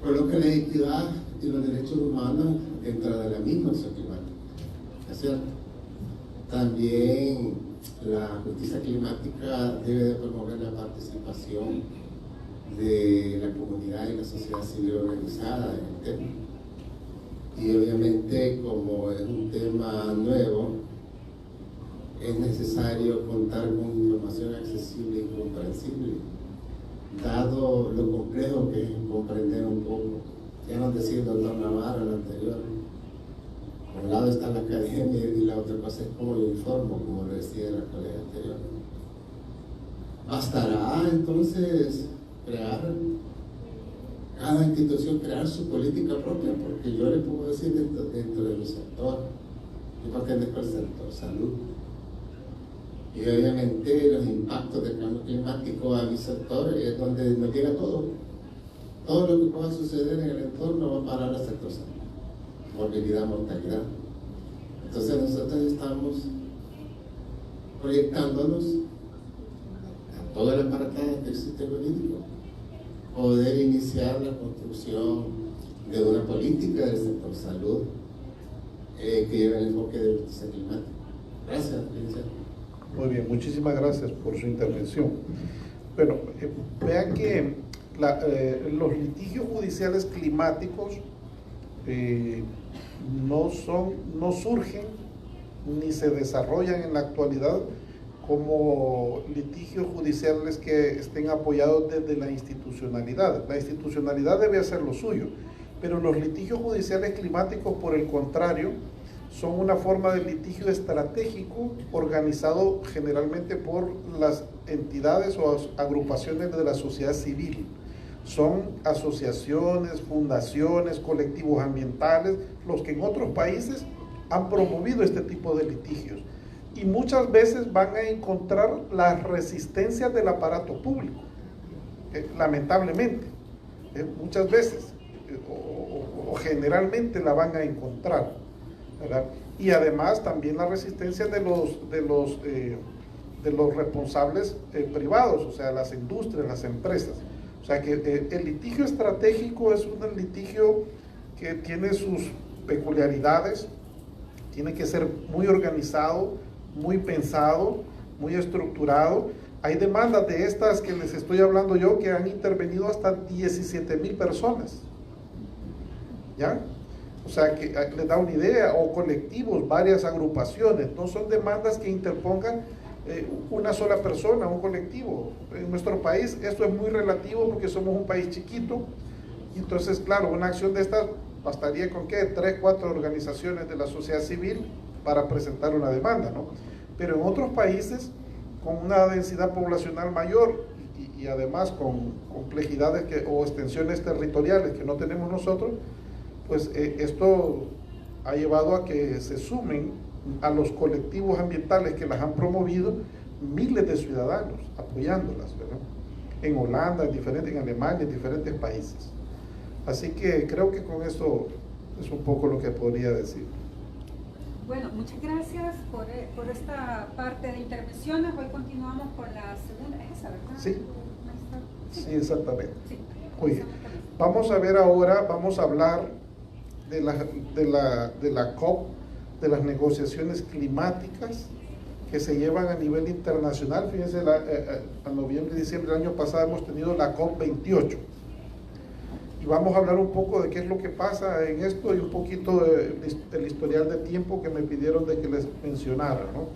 coloca la equidad y los derechos humanos dentro de la misma acción climática, ¿es cierto? También la justicia climática debe de promover la participación de la comunidad y la sociedad civil organizada en el tema. Y obviamente, como es un tema nuevo, es necesario contar con información accesible y comprensible, dado lo complejo que es comprender un poco. Ya nos decía el doctor Navarro, el anterior, por un lado está la academia y la otra cosa es cómo yo informo, como lo decía la colega anterior. ¿Bastará entonces cada institución crear su política propia? Porque yo le puedo decir dentro de mi sector, yo pertenezco al sector salud, y obviamente los impactos del cambio climático a mi sector es donde nos llega todo lo que pueda suceder en el entorno va a parar al sector salud, morbilidad, mortalidad. Entonces nosotros estamos proyectándonos a todo el aparatado que existe político, poder iniciar la construcción de una política del sector salud que lleve el enfoque de justicia climática. Gracias, licenciado. Muy bien, muchísimas gracias por su intervención. Bueno, vean que los litigios judiciales climáticos no surgen ni se desarrollan en la actualidad como litigios judiciales que estén apoyados desde la institucionalidad. La institucionalidad debe hacer lo suyo, pero los litigios judiciales climáticos, por el contrario, son una forma de litigio estratégico organizado generalmente por las entidades o agrupaciones de la sociedad civil. Son asociaciones, fundaciones, colectivos ambientales, los que en otros países han promovido este tipo de litigios. Y muchas veces van a encontrar las resistencias del aparato público, lamentablemente, muchas veces, o generalmente la van a encontrar, ¿verdad? Y además también la resistencia de los responsables privados, o sea, las industrias, las empresas. O sea que el litigio estratégico es un litigio que tiene sus peculiaridades, tiene que ser muy organizado, muy pensado, muy estructurado. Hay demandas de estas que les estoy hablando yo que han intervenido hasta 17,000 personas, ¿ya? O sea que les da una idea, o colectivos, varias agrupaciones, no son demandas que interpongan una sola persona, un colectivo. En nuestro país esto es muy relativo porque somos un país chiquito, y entonces claro, una acción de estas bastaría con ¿qué? 3, 4 organizaciones de la sociedad civil para presentar una demanda, ¿no? Pero en otros países, con una densidad poblacional mayor y además con complejidades o extensiones territoriales que no tenemos nosotros, pues esto ha llevado a que se sumen a los colectivos ambientales que las han promovido miles de ciudadanos apoyándolas, ¿verdad? En Holanda, en Alemania, en diferentes países. Así que creo que con esto es un poco lo que podría decir. Bueno, muchas gracias por esta parte de intervenciones. Hoy continuamos con la segunda, ¿es esa, verdad? Sí, sí, exactamente. Sí. Oye, vamos a ver ahora, vamos a hablar de la COP, de las negociaciones climáticas que se llevan a nivel internacional. Fíjense, a noviembre y diciembre del año pasado hemos tenido la COP 28. Y vamos a hablar un poco de qué es lo que pasa en esto y un poquito del historial de tiempo que me pidieron de que les mencionara, ¿no?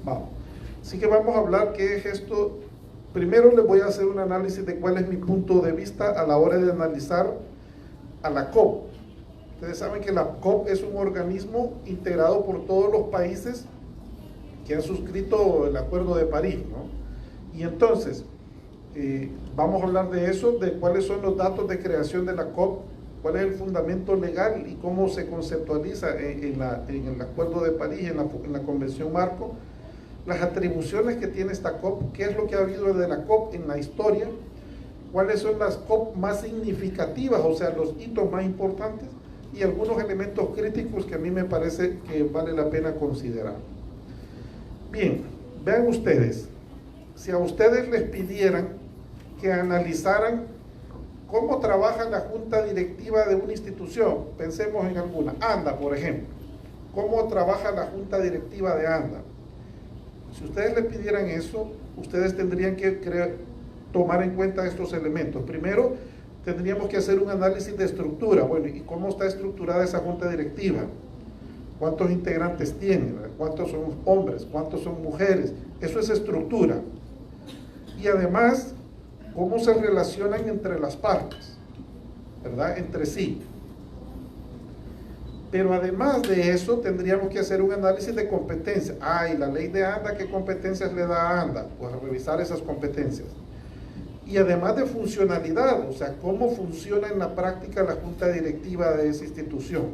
Vamos. Así que vamos a hablar qué es esto. Primero les voy a hacer un análisis de cuál es mi punto de vista a la hora de analizar a la COP. Ustedes saben que la COP es un organismo integrado por todos los países que han suscrito el Acuerdo de París, ¿no? Y entonces, vamos a hablar de eso, de cuáles son los datos de creación de la COP, cuál es el fundamento legal y cómo se conceptualiza en el Acuerdo de París, en la Convención Marco, las atribuciones que tiene esta COP, qué es lo que ha habido de la COP en la historia, cuáles son las COP más significativas, o sea, los hitos más importantes, y algunos elementos críticos que a mí me parece que vale la pena considerar. Bien, vean ustedes, si a ustedes les pidieran que analizaran cómo trabaja la junta directiva de una institución, pensemos en alguna, ANDA, por ejemplo, cómo trabaja la junta directiva de ANDA. Si ustedes les pidieran eso, ustedes tendrían que tomar en cuenta estos elementos. Primero, tendríamos que hacer un análisis de estructura. Bueno, ¿y cómo está estructurada esa junta directiva? ¿Cuántos integrantes tiene? ¿Cuántos son hombres? ¿Cuántos son mujeres? Eso es estructura. Y además, ¿cómo se relacionan entre las partes? ¿Verdad? Entre sí. Pero además de eso, tendríamos que hacer un análisis de competencia. Y la ley de ANDA, ¿qué competencias le da a ANDA? Pues a revisar esas competencias. Y además de funcionalidad, o sea, cómo funciona en la práctica la junta directiva de esa institución.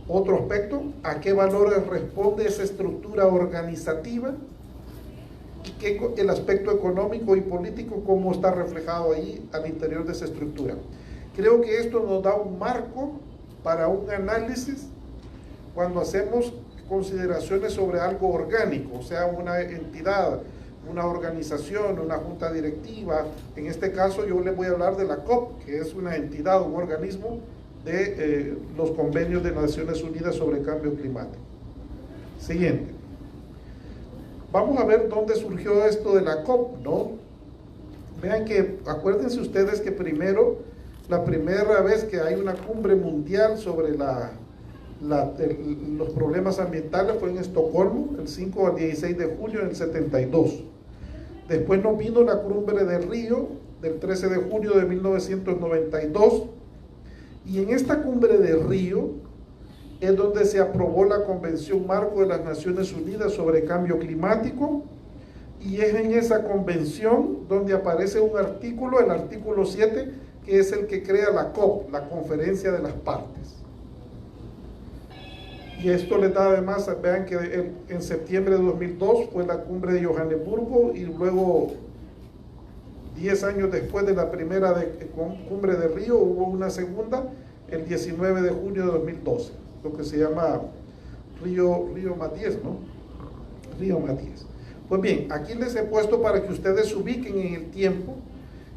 Otro aspecto, ¿a qué valores responde esa estructura organizativa? Y el aspecto económico y político, cómo está reflejado ahí al interior de esa estructura. Creo que esto nos da un marco para un análisis cuando hacemos consideraciones sobre algo orgánico, o sea, una entidad, una organización, una junta directiva. En este caso yo les voy a hablar de la COP, que es una entidad, un organismo de los convenios de Naciones Unidas sobre cambio climático. Siguiente. Vamos a ver dónde surgió esto de la COP, ¿no? Vean que, acuérdense ustedes que primero, la primera vez que hay una cumbre mundial sobre los problemas ambientales fue en Estocolmo, el 5 al 16 de julio del 72. Después nos vino la cumbre de Río, del 13 de junio de 1992, y en esta cumbre de Río es donde se aprobó la Convención Marco de las Naciones Unidas sobre Cambio Climático, y es en esa convención donde aparece un artículo, el artículo 7, que es el que crea la COP, la Conferencia de las Partes. Y esto les da además, vean que en septiembre de 2002 fue la cumbre de Johannesburgo, y luego 10 años después de la primera cumbre de Río hubo una segunda, el 19 de junio de 2012, lo que se llama Río +10, ¿no? Río +10. Pues bien, aquí les he puesto para que ustedes se ubiquen en el tiempo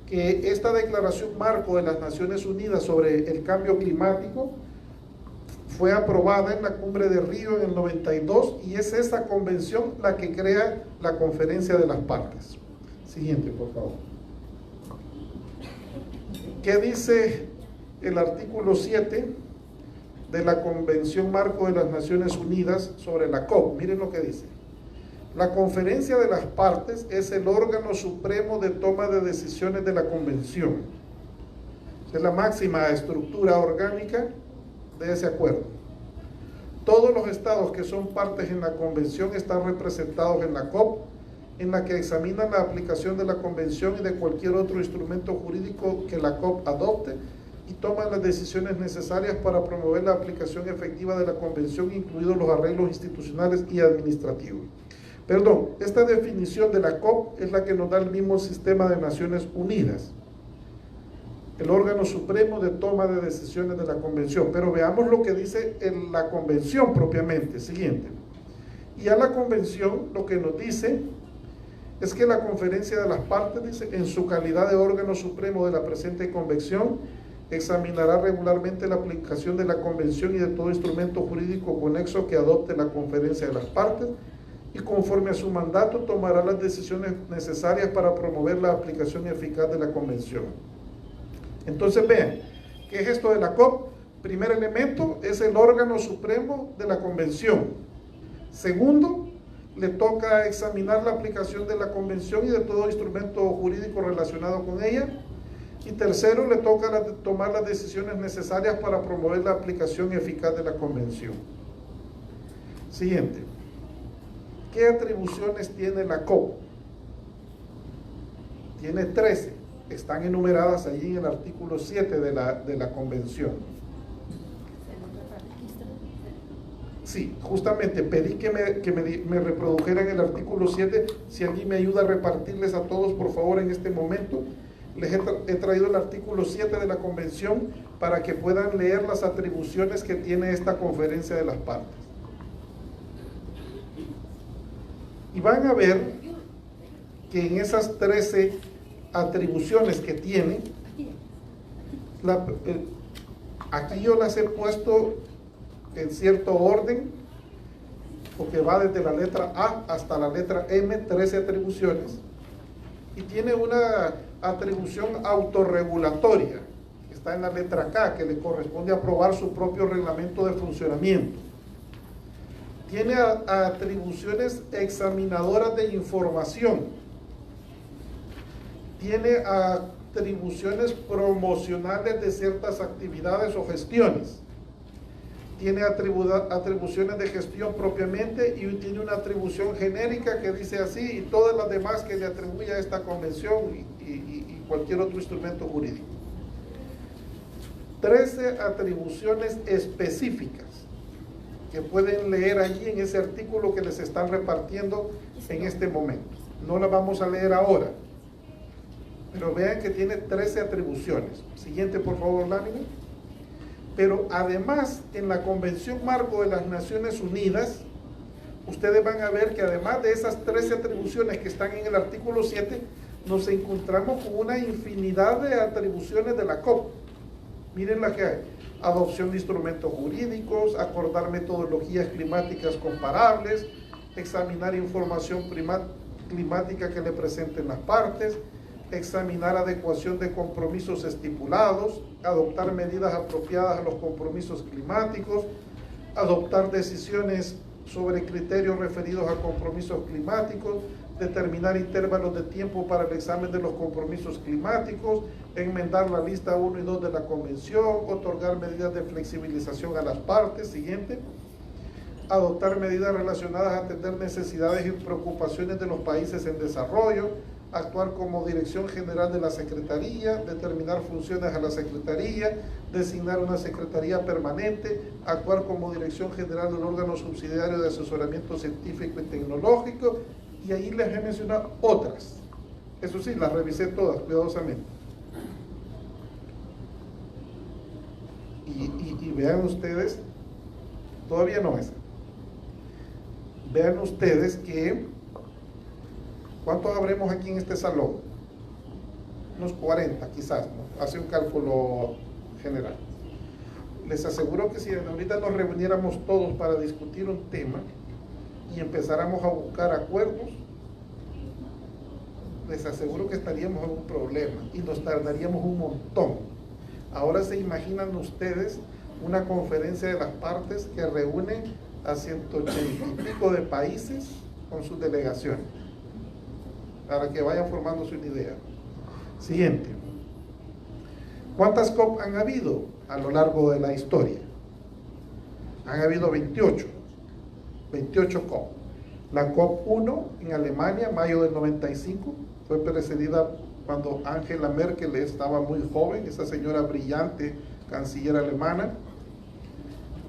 que esta declaración marco de las Naciones Unidas sobre el cambio climático fue aprobada en la cumbre de Río en el 92, y es esa convención la que crea la Conferencia de las Partes. Siguiente, por favor. ¿Qué dice el artículo 7 de la Convención Marco de las Naciones Unidas sobre la COP? Miren lo que dice. La Conferencia de las Partes es el órgano supremo de toma de decisiones de la Convención. Es la máxima estructura orgánica de ese acuerdo. Todos los estados que son partes en la Convención están representados en la COP, en la que examinan la aplicación de la Convención y de cualquier otro instrumento jurídico que la COP adopte, y toman las decisiones necesarias para promover la aplicación efectiva de la Convención, incluidos los arreglos institucionales y administrativos. Perdón, esta definición de la COP es la que nos da el mismo sistema de Naciones Unidas, el órgano supremo de toma de decisiones de la Convención. Pero veamos lo que dice en la Convención propiamente. Siguiente. Y a la Convención lo que nos dice es que la Conferencia de las Partes, dice, en su calidad de órgano supremo de la presente Convención, examinará regularmente la aplicación de la Convención y de todo instrumento jurídico conexo que adopte la Conferencia de las Partes, y conforme a su mandato tomará las decisiones necesarias para promover la aplicación eficaz de la Convención. Entonces vean, ¿qué es esto de la COP? Primer elemento, es el órgano supremo de la Convención. Segundo, le toca examinar la aplicación de la Convención y de todo instrumento jurídico relacionado con ella. Y tercero, le toca tomar las decisiones necesarias para promover la aplicación eficaz de la Convención. Siguiente. ¿Qué atribuciones tiene la COP? Tiene 13. Están enumeradas allí en el artículo 7 de la Convención. Sí, justamente pedí que me reprodujeran el artículo 7. Si alguien me ayuda a repartirles a todos, por favor, en este momento. Les he traído el artículo 7 de la Convención para que puedan leer las atribuciones que tiene esta Conferencia de las Partes. Y van a ver que en esas 13 atribuciones que tiene, aquí yo las he puesto en cierto orden, porque va desde la letra A hasta la letra M, 13 atribuciones, y tiene una atribución autorregulatoria, que está en la letra K, que le corresponde aprobar su propio reglamento de funcionamiento. Tiene atribuciones examinadoras de información, tiene atribuciones promocionales de ciertas actividades o gestiones, tiene atribuciones de gestión propiamente, y tiene una atribución genérica que dice así, y todas las demás que le atribuye a esta convención y cualquier otro instrumento jurídico. 13 atribuciones específicas que pueden leer allí en ese artículo que les están repartiendo en este momento. No las vamos a leer ahora, pero vean que tiene 13 atribuciones. Siguiente, por favor, lámina. Pero además, en la Convención Marco de las Naciones Unidas, ustedes van a ver que además de esas 13 atribuciones que están en el artículo 7, nos encontramos con una infinidad de atribuciones de la COP. Miren la que hay: adopción de instrumentos jurídicos, acordar metodologías climáticas comparables, examinar información climática que le presenten las partes, examinar adecuación de compromisos estipulados, adoptar medidas apropiadas a los compromisos climáticos, adoptar decisiones sobre criterios referidos a compromisos climáticos, determinar intervalos de tiempo para el examen de los compromisos climáticos, enmendar la lista 1 y 2 de la Convención, otorgar medidas de flexibilización a las partes. Siguiente. Adoptar medidas relacionadas a atender necesidades y preocupaciones de los países en desarrollo, actuar como Dirección General de la Secretaría, determinar funciones a la Secretaría, designar una Secretaría permanente, actuar como Dirección General del órgano subsidiario de asesoramiento científico y tecnológico, y ahí les he mencionado otras. Eso sí, las revisé todas cuidadosamente. Y vean ustedes, todavía no es. Vean ustedes que ¿cuántos habremos aquí en este salón? Unos 40 quizás, ¿no? Hace un cálculo general. Les aseguro que si ahorita nos reuniéramos todos para discutir un tema y empezáramos a buscar acuerdos, les aseguro que estaríamos en un problema y nos tardaríamos un montón. Ahora se imaginan ustedes una conferencia de las partes que reúne a 180 y pico de países con sus delegaciones, para que vayan formándose una idea. Siguiente. ¿Cuántas COP han habido a lo largo de la historia? Han habido 28 COP. La COP 1 en Alemania, mayo del 95, fue precedida cuando Angela Merkel estaba muy joven, esa señora brillante, canciller alemana.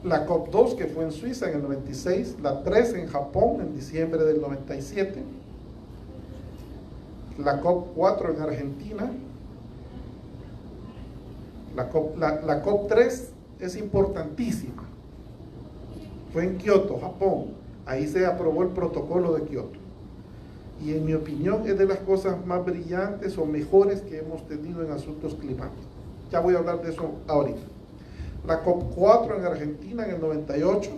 La COP 2, que fue en Suiza en el 96, la 3 en Japón en diciembre del 97, la COP 4 en Argentina, la COP 3 es importantísima, fue en Kioto, Japón, ahí se aprobó el protocolo de Kioto, y en mi opinión es de las cosas más brillantes o mejores que hemos tenido en asuntos climáticos. Ya voy a hablar de eso ahorita. La COP 4 en Argentina en el 98,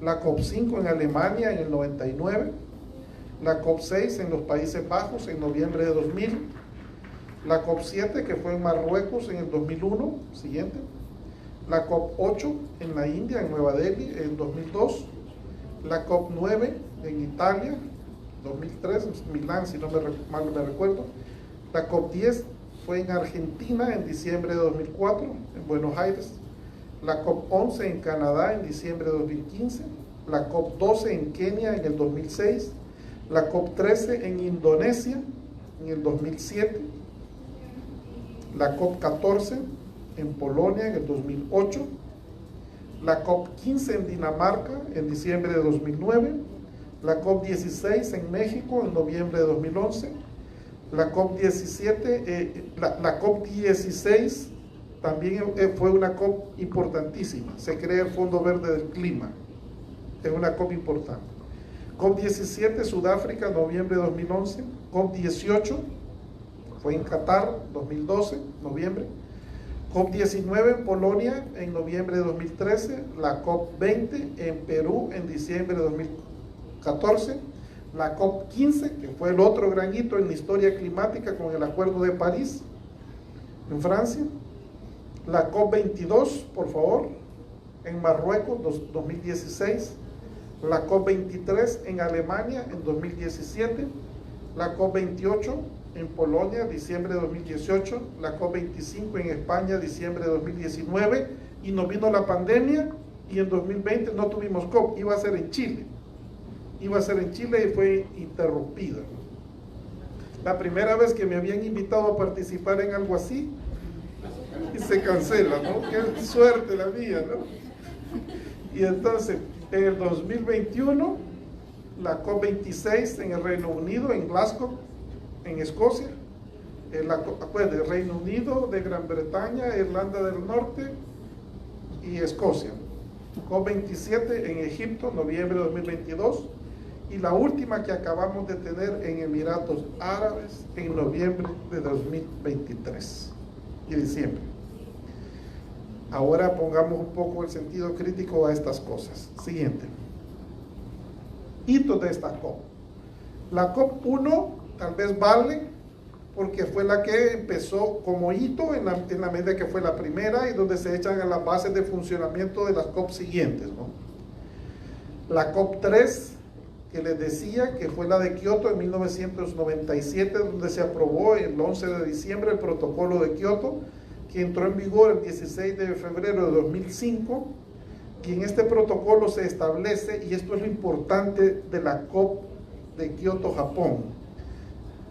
la COP 5 en Alemania en el 99, la COP 6 en los Países Bajos en noviembre de 2000, la COP 7 que fue en Marruecos en el 2001, siguiente, la COP 8 en la India, en Nueva Delhi en 2002, la COP 9 en Italia, 2003, Milán si no mal me recuerdo, la COP 10 fue en Argentina en diciembre de 2004, en Buenos Aires, la COP 11 en Canadá en diciembre de 2015, la COP 12 en Kenia en el 2006, la COP 13 en Indonesia en el 2007, la COP 14 en Polonia en el 2008, la COP15 en Dinamarca en diciembre de 2009, la COP16 en México en noviembre de 2011, la COP16 también fue una COP importantísima, se crea el Fondo Verde del Clima, es una COP importante. COP17 Sudáfrica, noviembre de 2011, COP18 fue en Qatar, 2012, noviembre, COP19 en Polonia en noviembre de 2013, la COP20 en Perú en diciembre de 2014, la COP15, que fue el otro gran hito en la historia climática con el Acuerdo de París en Francia, la COP22, por favor, en Marruecos, 2016, la COP23 en Alemania en 2017, la COP28 en Polonia, diciembre de 2018, la COP25 en España, diciembre de 2019, y nos vino la pandemia y en 2020 no tuvimos COP, iba a ser en Chile y fue interrumpida. La primera vez que me habían invitado a participar en algo así y se cancela, ¿no? Qué suerte la mía, ¿no? Y entonces, en el 2021, la COP26 en el Reino Unido, en Glasgow, en Escocia, de Reino Unido, de Gran Bretaña, Irlanda del Norte y Escocia. COP27 en Egipto, noviembre de 2022, y la última que acabamos de tener en Emiratos Árabes en noviembre de 2023 y diciembre. Ahora pongamos un poco el sentido crítico a estas cosas. Siguiente. Hitos de esta COP. La COP 1 tal vez vale porque fue la que empezó como hito en la medida que fue la primera y donde se echan a las bases de funcionamiento de las COP siguientes, ¿no? La COP 3, que les decía que fue la de Kioto en 1997, donde se aprobó el 11 de diciembre el protocolo de Kioto, que entró en vigor el 16 de febrero de 2005, y en este protocolo se establece, y esto es lo importante de la COP de Kioto, Japón,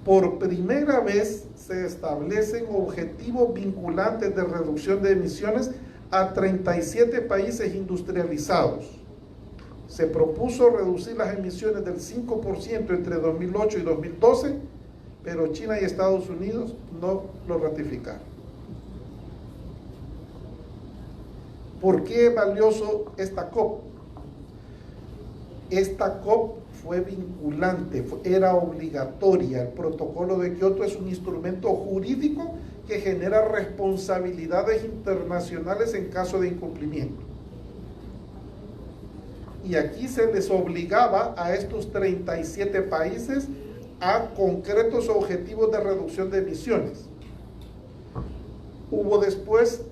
por primera vez se establecen objetivos vinculantes de reducción de emisiones a 37 países industrializados. Se propuso reducir las emisiones del 5% entre 2008 y 2012, pero China y Estados Unidos no lo ratificaron. ¿Por qué es valioso esta COP? Esta COP fue vinculante, era obligatoria. El protocolo de Kioto es un instrumento jurídico que genera responsabilidades internacionales en caso de incumplimiento. Y aquí se les obligaba a estos 37 países a concretos objetivos de reducción de emisiones. Hubo después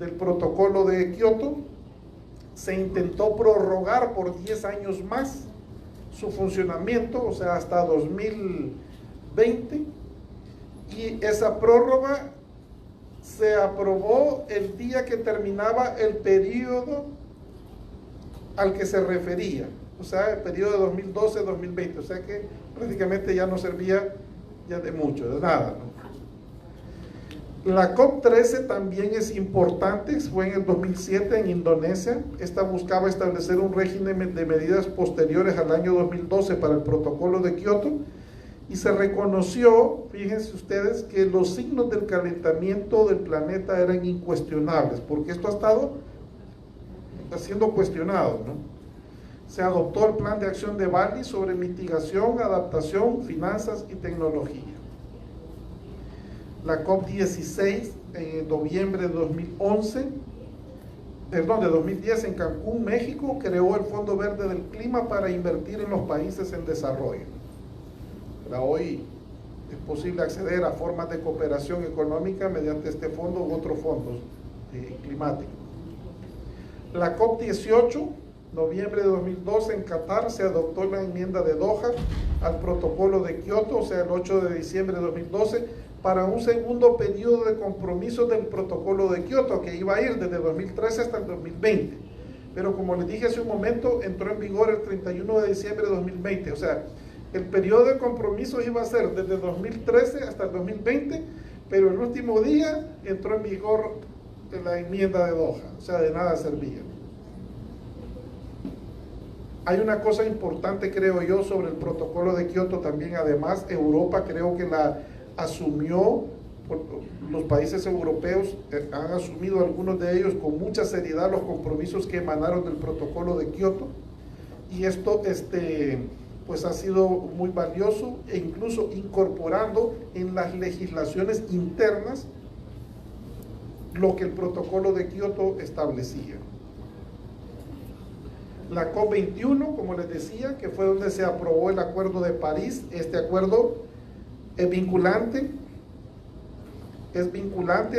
del protocolo de Kioto, se intentó prorrogar por 10 años más su funcionamiento, o sea, hasta 2020, y esa prórroga se aprobó el día que terminaba el periodo al que se refería, o sea, el periodo de 2012-2020, o sea que prácticamente ya no servía ya de mucho, de nada, ¿no? La COP13 también es importante, fue en el 2007 en Indonesia. Esta buscaba establecer un régimen de medidas posteriores al año 2012 para el protocolo de Kioto, y se reconoció, fíjense ustedes, que los signos del calentamiento del planeta eran incuestionables, porque esto ha estado siendo cuestionado, ¿no? Se adoptó el plan de acción de Bali sobre mitigación, adaptación, finanzas y tecnología. La COP16 en noviembre de 2010 en Cancún, México, creó el Fondo Verde del Clima para invertir en los países en desarrollo. Pero hoy es posible acceder a formas de cooperación económica mediante este fondo u otros fondos climáticos. La COP18, noviembre de 2012 en Qatar, se adoptó la enmienda de Doha al protocolo de Kioto, o sea, el 8 de diciembre de 2012, para un segundo periodo de compromiso del protocolo de Kioto, que iba a ir desde 2013 hasta el 2020. Pero como les dije hace un momento, entró en vigor el 31 de diciembre de 2020. O sea, el periodo de compromiso iba a ser desde 2013 hasta el 2020, pero el último día entró en vigor la enmienda de Doha. O sea, de nada servía. Hay una cosa importante, creo yo, sobre el protocolo de Kioto también. Además, Europa creo que la asumió, los países europeos han asumido, algunos de ellos, con mucha seriedad los compromisos que emanaron del protocolo de Kioto. Y esto pues ha sido muy valioso, e incluso incorporando en las legislaciones internas lo que el protocolo de Kioto establecía. La COP21, como les decía, que fue donde se aprobó el Acuerdo de París. Este acuerdo es vinculante,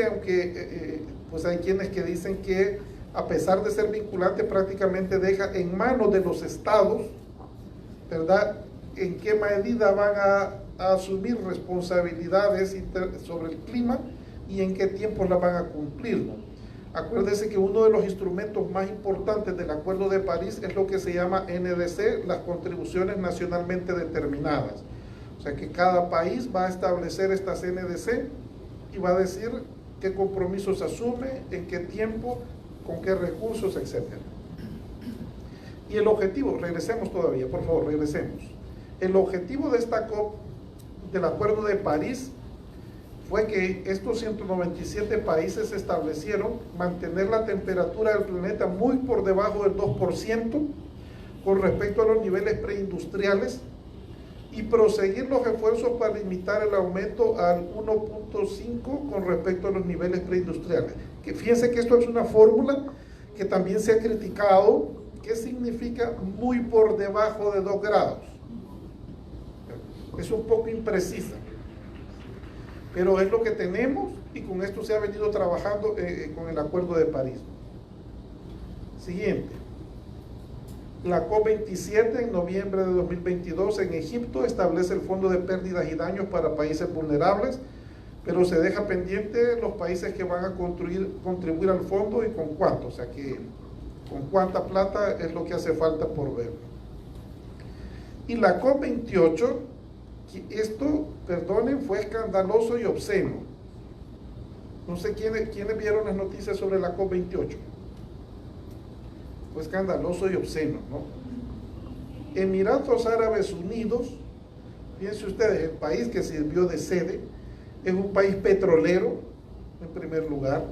aunque pues hay quienes que dicen que a pesar de ser vinculante prácticamente deja en manos de los estados, ¿verdad?, en qué medida van a asumir responsabilidades sobre el clima y en qué tiempo las van a cumplir, ¿no? Acuérdese que uno de los instrumentos más importantes del Acuerdo de París es lo que se llama NDC, las contribuciones nacionalmente determinadas. O sea que cada país va a establecer estas NDC y va a decir qué compromisos asume, en qué tiempo, con qué recursos, etc. Y el objetivo, regresemos todavía, por favor, regresemos. El objetivo de esta COP, del Acuerdo de París, fue que estos 197 países establecieron mantener la temperatura del planeta muy por debajo del 2% con respecto a los niveles preindustriales y proseguir los esfuerzos para limitar el aumento al 1.5 con respecto a los niveles preindustriales. Que fíjense que esto es una fórmula que también se ha criticado. ¿Qué significa muy por debajo de 2 grados? Es un poco imprecisa, pero es lo que tenemos y con esto se ha venido trabajando con el Acuerdo de París. Siguiente. La COP27 en noviembre de 2022 en Egipto establece el Fondo de Pérdidas y Daños para países vulnerables, pero se deja pendiente los países que van a contribuir al fondo y con cuánto, o sea que con cuánta plata es lo que hace falta por ver. Y la COP28, esto, perdonen, fue escandaloso y obsceno. No sé quiénes vieron las noticias sobre la COP28. Fue escandaloso y obsceno, ¿no? Emiratos Árabes Unidos, fíjense ustedes, el país que sirvió de sede, es un país petrolero, en primer lugar,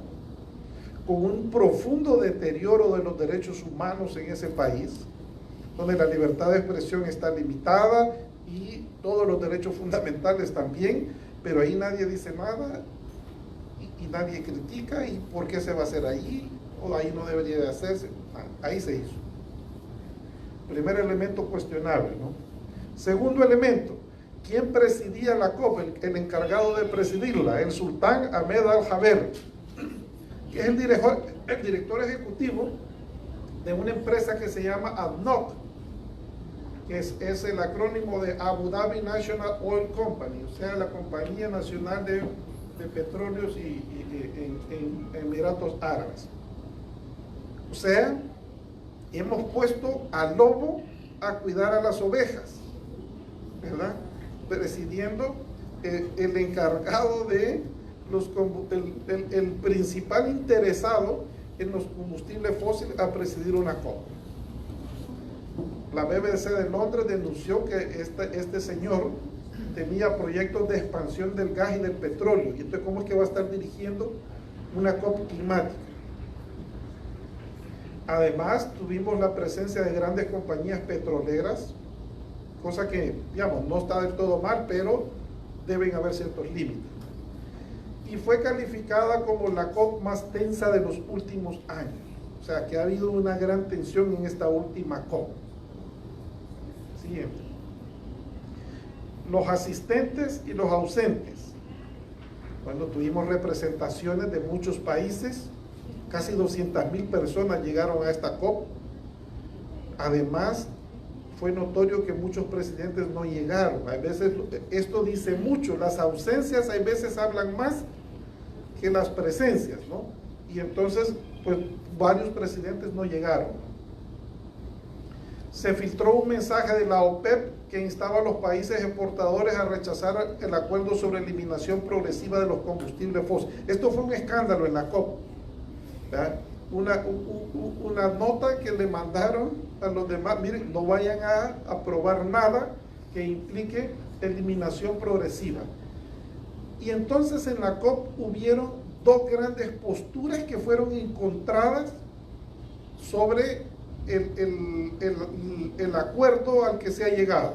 con un profundo deterioro de los derechos humanos en ese país, donde la libertad de expresión está limitada y todos los derechos fundamentales también, pero ahí nadie dice nada y nadie critica. ¿Y por qué se va a hacer ahí? O ahí no debería de hacerse. Ahí se hizo. Primer elemento cuestionable, ¿no? Segundo elemento, ¿quién presidía la COP? El encargado de presidirla, el sultán Ahmed Al-Jaber, que es el director ejecutivo de una empresa que se llama ADNOC, que es el acrónimo de Abu Dhabi National Oil Company, o sea, la Compañía Nacional de Petróleos en Emiratos Árabes. O sea, hemos puesto al lobo a cuidar a las ovejas, ¿verdad? Presidiendo el encargado de el principal interesado en los combustibles fósiles a presidir una COP. La BBC de Londres denunció que este señor tenía proyectos de expansión del gas y del petróleo. Y entonces, ¿cómo es que va a estar dirigiendo una COP climática? Además, tuvimos la presencia de grandes compañías petroleras, cosa que, digamos, no está del todo mal, pero deben haber ciertos límites. Y fue calificada como la COP más tensa de los últimos años. O sea, que ha habido una gran tensión en esta última COP. Siguiente. Los asistentes y los ausentes. Bueno, tuvimos representaciones de muchos países. Casi 200.000 personas llegaron a esta COP. Además, fue notorio que muchos presidentes no llegaron. A veces, esto dice mucho, las ausencias a veces hablan más que las presencias, ¿no? Y entonces, pues, varios presidentes no llegaron. Se filtró un mensaje de la OPEP que instaba a los países exportadores a rechazar el acuerdo sobre eliminación progresiva de los combustibles fósiles. Esto fue un escándalo en la COP, ¿verdad? una nota que le mandaron a los demás: miren, no vayan a aprobar nada que implique eliminación progresiva. Y entonces en la COP hubieron dos grandes posturas que fueron encontradas sobre el acuerdo al que se ha llegado.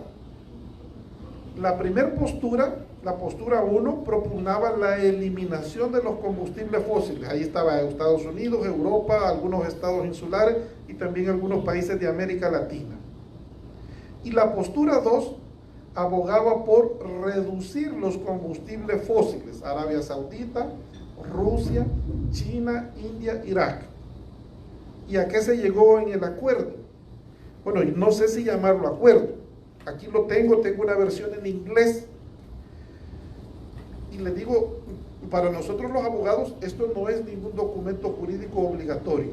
La primera postura, la postura 1, propugnaba la eliminación de los combustibles fósiles. Ahí estaba Estados Unidos, Europa, algunos estados insulares y también algunos países de América Latina. Y la postura 2 abogaba por reducir los combustibles fósiles: Arabia Saudita, Rusia, China, India, Irak. ¿Y a qué se llegó en el acuerdo? Bueno, no sé si llamarlo acuerdo. Aquí lo tengo una versión en inglés. Y les digo, para nosotros los abogados, esto no es ningún documento jurídico obligatorio.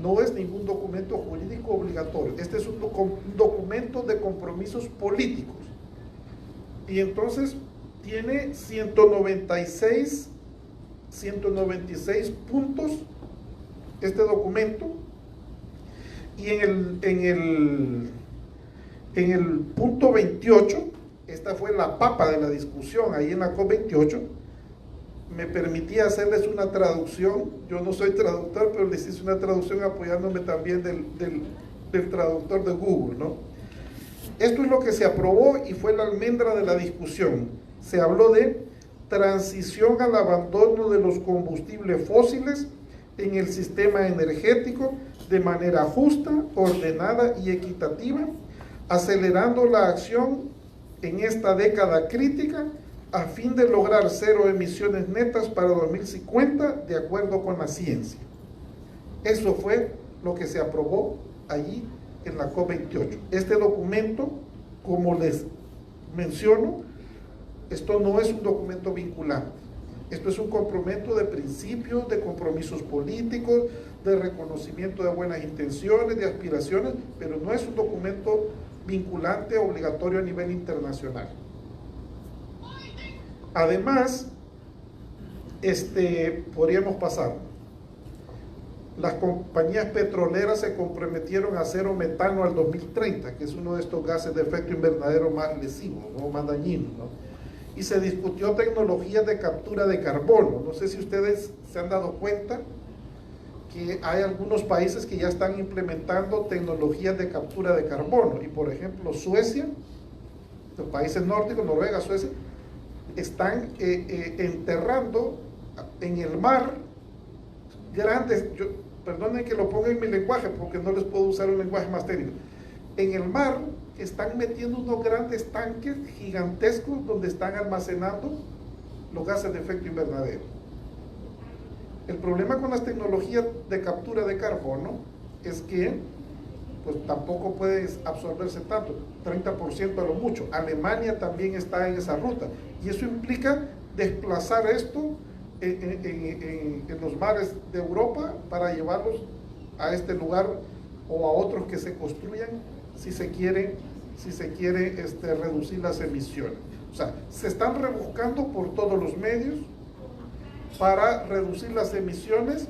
No es ningún documento jurídico obligatorio. Este es un documento de compromisos políticos. Y entonces tiene 196 puntos este documento. Y en el punto 28, esta fue la papa de la discusión ahí en la COP28, me permití hacerles una traducción. Yo no soy traductor, pero les hice una traducción apoyándome también del traductor de Google, ¿no? Esto es lo que se aprobó y fue la almendra de la discusión. Se habló de transición al abandono de los combustibles fósiles en el sistema energético de manera justa, ordenada y equitativa, acelerando la acción en esta década crítica a fin de lograr 0 emisiones netas para 2050 de acuerdo con la ciencia. Eso fue lo que se aprobó allí en la COP28. Este documento, como les menciono, esto no es un documento vinculante. Esto es un compromiso de principios, de compromisos políticos, de reconocimiento de buenas intenciones, de aspiraciones, pero no es un documento vinculante obligatorio a nivel internacional. Además, podríamos pasar. Las compañías petroleras se comprometieron a cero metano al 2030, que es uno de estos gases de efecto invernadero más lesivos, ¿no? Más dañinos, ¿no? Y se discutió tecnologías de captura de carbono. No sé si ustedes se han dado cuenta que hay algunos países que ya están implementando tecnologías de captura de carbono. Y por ejemplo, Suecia, los países nórdicos, Noruega, Suecia, están enterrando en el mar grandes, perdonen que lo ponga en mi lenguaje porque no les puedo usar un lenguaje más técnico. En el mar están metiendo unos grandes tanques gigantescos donde están almacenando los gases de efecto invernadero. El problema con las tecnologías de captura de carbono es que pues tampoco puede absorberse tanto, 30% a lo mucho. Alemania también está en esa ruta y eso implica desplazar esto en los mares de Europa para llevarlos a este lugar o a otros que se construyan si se quiere reducir las emisiones. O sea, se están rebuscando por todos los medios para reducir las emisiones,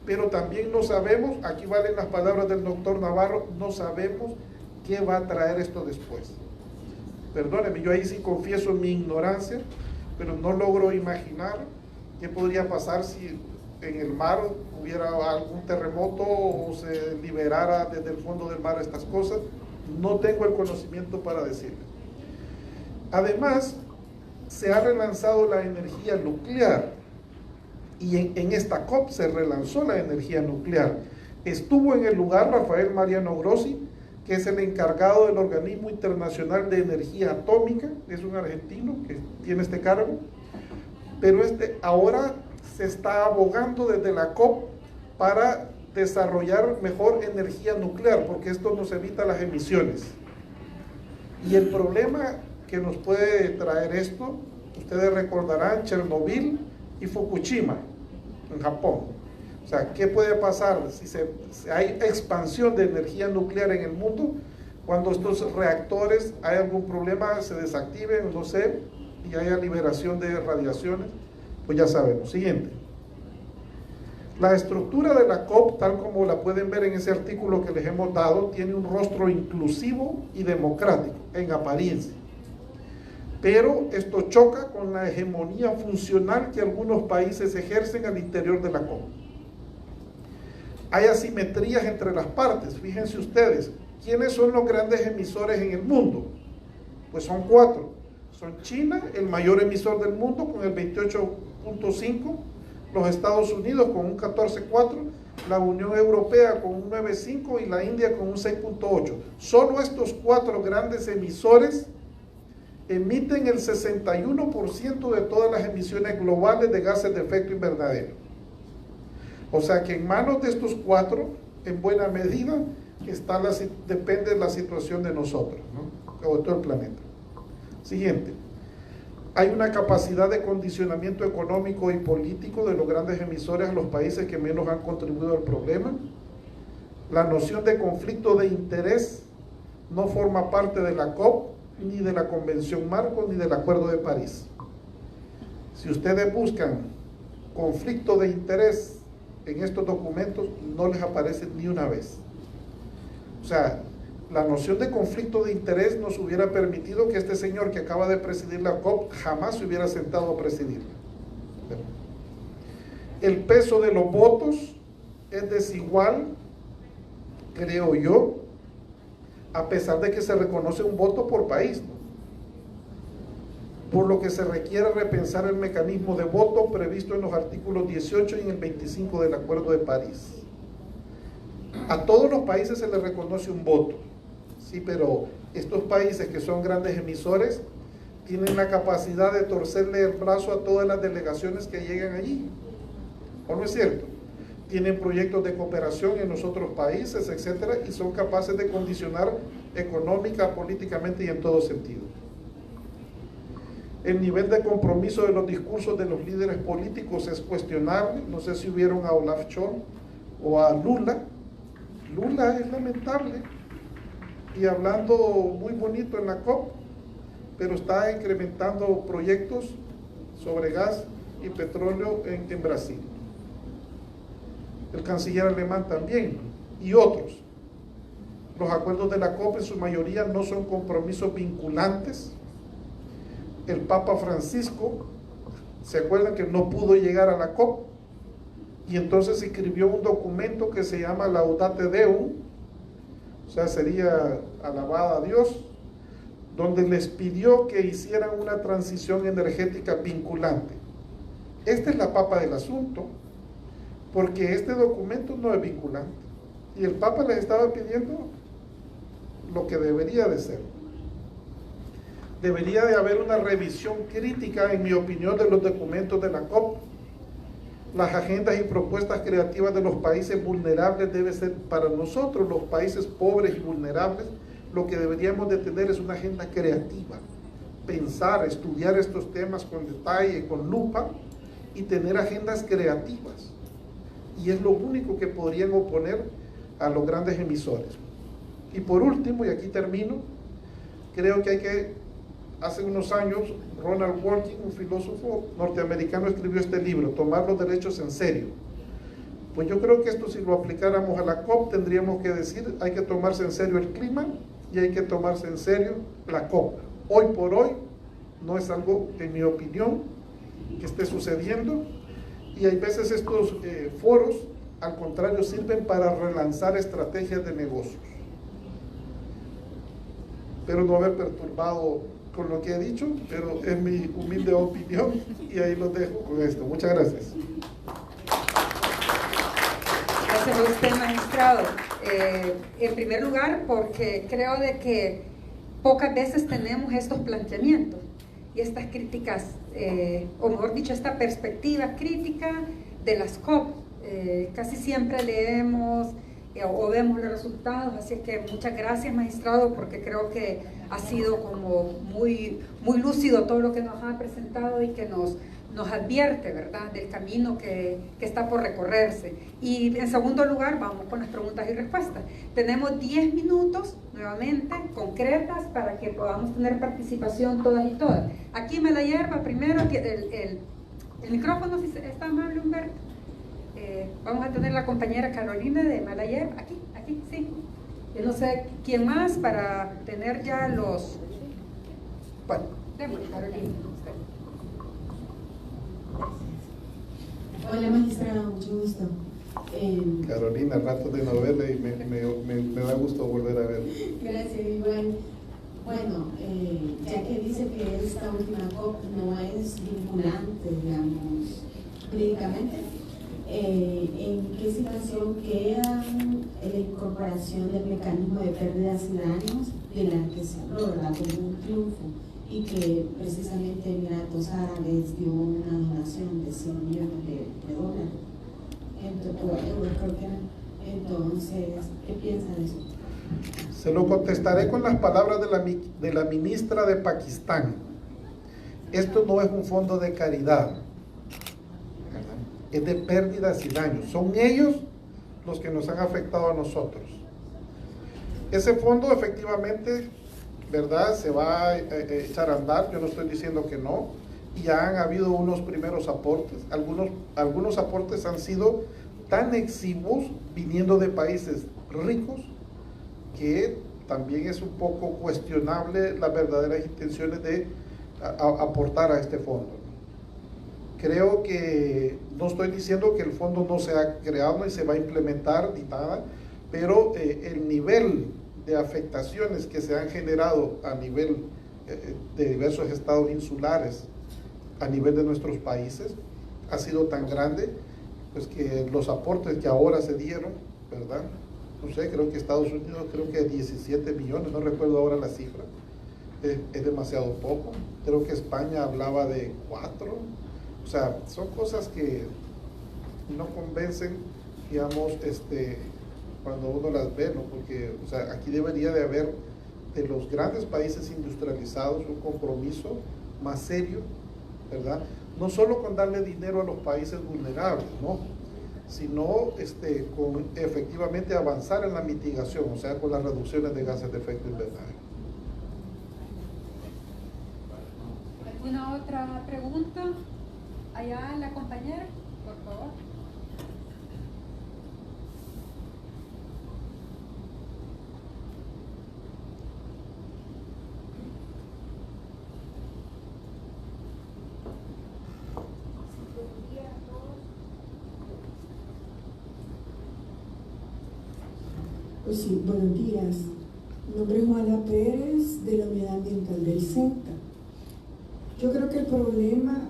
pero también no sabemos, aquí valen las palabras del doctor Navarro, no sabemos qué va a traer esto después. Perdónenme, yo ahí sí confieso mi ignorancia, pero no logro imaginar qué podría pasar si en el mar hubiera algún terremoto o se liberara desde el fondo del mar estas cosas. No tengo el conocimiento para decirlo. Además, se ha relanzado la energía nuclear y en esta COP se relanzó la energía nuclear. Estuvo en el lugar Rafael Mariano Grossi, que es el encargado del Organismo Internacional de Energía Atómica, es un argentino que tiene este cargo, pero ahora se está abogando desde la COP para desarrollar mejor energía nuclear, porque esto nos evita las emisiones. Y el problema que nos puede traer esto, ustedes recordarán Chernobyl y Fukushima en Japón. O sea, ¿qué puede pasar si hay expansión de energía nuclear en el mundo? Cuando estos reactores hay algún problema, se desactiven, no sé, y haya liberación de radiaciones, pues ya sabemos. Siguiente. La estructura de la COP, tal como la pueden ver en ese artículo que les hemos dado, tiene un rostro inclusivo y democrático en apariencia. Pero esto choca con la hegemonía funcional que algunos países ejercen al interior de la COP. Hay asimetrías entre las partes. Fíjense ustedes, ¿quiénes son los grandes emisores en el mundo? Pues son 4. Son China, el mayor emisor del mundo, con el 28.5%, los Estados Unidos con un 14.4%, la Unión Europea con un 9.5% y la India con un 6.8%. Solo estos 4 grandes emisores emiten el 61% de todas las emisiones globales de gases de efecto invernadero. O sea que en manos de estos 4, en buena medida, depende de la situación de nosotros, ¿no? O de todo el planeta. Siguiente. Hay una capacidad de condicionamiento económico y político de los grandes emisores a los países que menos han contribuido al problema. La noción de conflicto de interés no forma parte de la COP, ni de la Convención Marco, ni del Acuerdo de París. Si ustedes buscan conflicto de interés en estos documentos, no les aparece ni una vez. O sea, la noción de conflicto de interés nos hubiera permitido que este señor que acaba de presidir la COP jamás se hubiera sentado a presidirla. El peso de los votos es desigual, creo yo, a pesar de que se reconoce un voto por país, ¿no? Por lo que se requiere repensar el mecanismo de voto previsto en los artículos 18 y en el 25 del Acuerdo de París. A todos los países se les reconoce un voto, sí, pero estos países que son grandes emisores tienen la capacidad de torcerle el brazo a todas las delegaciones que llegan allí, ¿o no es cierto? Tienen proyectos de cooperación en los otros países, etcétera, y son capaces de condicionar económica, políticamente y en todo sentido. El nivel de compromiso de los discursos de los líderes políticos es cuestionable. No sé si hubieron a Olaf Scholz o a Lula. Lula es lamentable y hablando muy bonito en la COP, pero está incrementando proyectos sobre gas y petróleo en Brasil. El canciller alemán también, y otros. Los acuerdos de la COP en su mayoría no son compromisos vinculantes. El Papa Francisco, ¿se acuerdan que no pudo llegar a la COP? Y entonces escribió un documento que se llama Laudate Deum, o sea, sería alabada a Dios, donde les pidió que hicieran una transición energética vinculante. Esta es la papa del asunto, porque este documento no es vinculante. Y el Papa les estaba pidiendo lo que debería de ser. Debería de haber una revisión crítica, en mi opinión, de los documentos de la COP. Las agendas y propuestas creativas de los países vulnerables deben ser para nosotros, los países pobres y vulnerables, lo que deberíamos de tener es una agenda creativa. Pensar, estudiar estos temas con detalle, con lupa, y tener agendas creativas. Y es lo único que podrían oponer a los grandes emisores. Y por último, y aquí termino, creo que hace unos años, Ronald Dworkin, un filósofo norteamericano, escribió este libro, Tomar los derechos en serio. Pues yo creo que esto, si lo aplicáramos a la COP, tendríamos que decir, hay que tomarse en serio el clima y hay que tomarse en serio la COP. Hoy por hoy, no es algo, en mi opinión, que esté sucediendo, y hay veces estos foros, al contrario, sirven para relanzar estrategias de negocios. Espero no haber perturbado con lo que he dicho, pero es mi humilde opinión y ahí lo dejo con esto. Muchas gracias. Gracias a usted, magistrado. En primer lugar, porque creo de que pocas veces tenemos estos planteamientos y estas críticas, o mejor dicho, esta perspectiva crítica de las COP. Casi siempre leemos o vemos los resultados, así es que muchas gracias, magistrado, porque creo que ha sido como muy lúcido todo lo que nos ha presentado y que nos advierte, ¿verdad?, del camino que está por recorrerse. Y en segundo lugar, vamos con las preguntas y respuestas. Tenemos 10 minutos, nuevamente, concretas, para que podamos tener participación todas y todas. Aquí me la hierba primero, el micrófono, si está amable, Humberto. vamos a tener la compañera Carolina de Malayer, aquí, sí. Yo no sé quién más para tener ya los... Bueno, démosle, Carolina. Hola magistrada, mucho gusto. Carolina, rato de novela y me da gusto volver a ver. Gracias, igual. Bueno, ya que dice que esta última COP no es vinculante, digamos, jurídicamente, ¿en qué situación queda la incorporación del mecanismo de pérdidas y daños de la que se habló, ¿verdad?, como un triunfo, y que precisamente Emiratos Árabes dio una donación de 100 millones de dólares, euros creo que eran? Entonces, ¿qué piensa de eso? Se lo contestaré con las palabras de la ministra de Pakistán. Esto no es un fondo de caridad, ¿verdad? Es de pérdidas y daños. Son ellos los que nos han afectado a nosotros. Ese fondo efectivamente, ¿verdad?, se va a echar a andar. Yo no estoy diciendo que no. Y ya han habido unos primeros aportes. Algunos aportes han sido tan exiguos viniendo de países ricos que también es un poco cuestionable las verdaderas intenciones de aportar a este fondo. Creo que no estoy diciendo que el fondo no se ha creado y se va a implementar ni nada, pero el nivel de afectaciones que se han generado a nivel de diversos estados insulares, a nivel de nuestros países, ha sido tan grande, pues que los aportes que ahora se dieron, ¿verdad? No sé, creo que Estados Unidos, creo que 17 millones, no recuerdo ahora la cifra, es demasiado poco. Creo que España hablaba de 4, o sea, son cosas que no convencen, digamos, cuando uno las ve, ¿no? Porque, o sea, aquí debería de haber, de los grandes países industrializados, un compromiso más serio, ¿verdad? No solo con darle dinero a los países vulnerables, ¿no?, sino con efectivamente avanzar en la mitigación, o sea, con las reducciones de gases de efecto invernadero. ¿Alguna otra pregunta? Allá la compañera, por favor. Pues sí, buenos días. Mi nombre es Juana Pérez, de la Unidad Ambiental del CENTA. Yo creo que el problema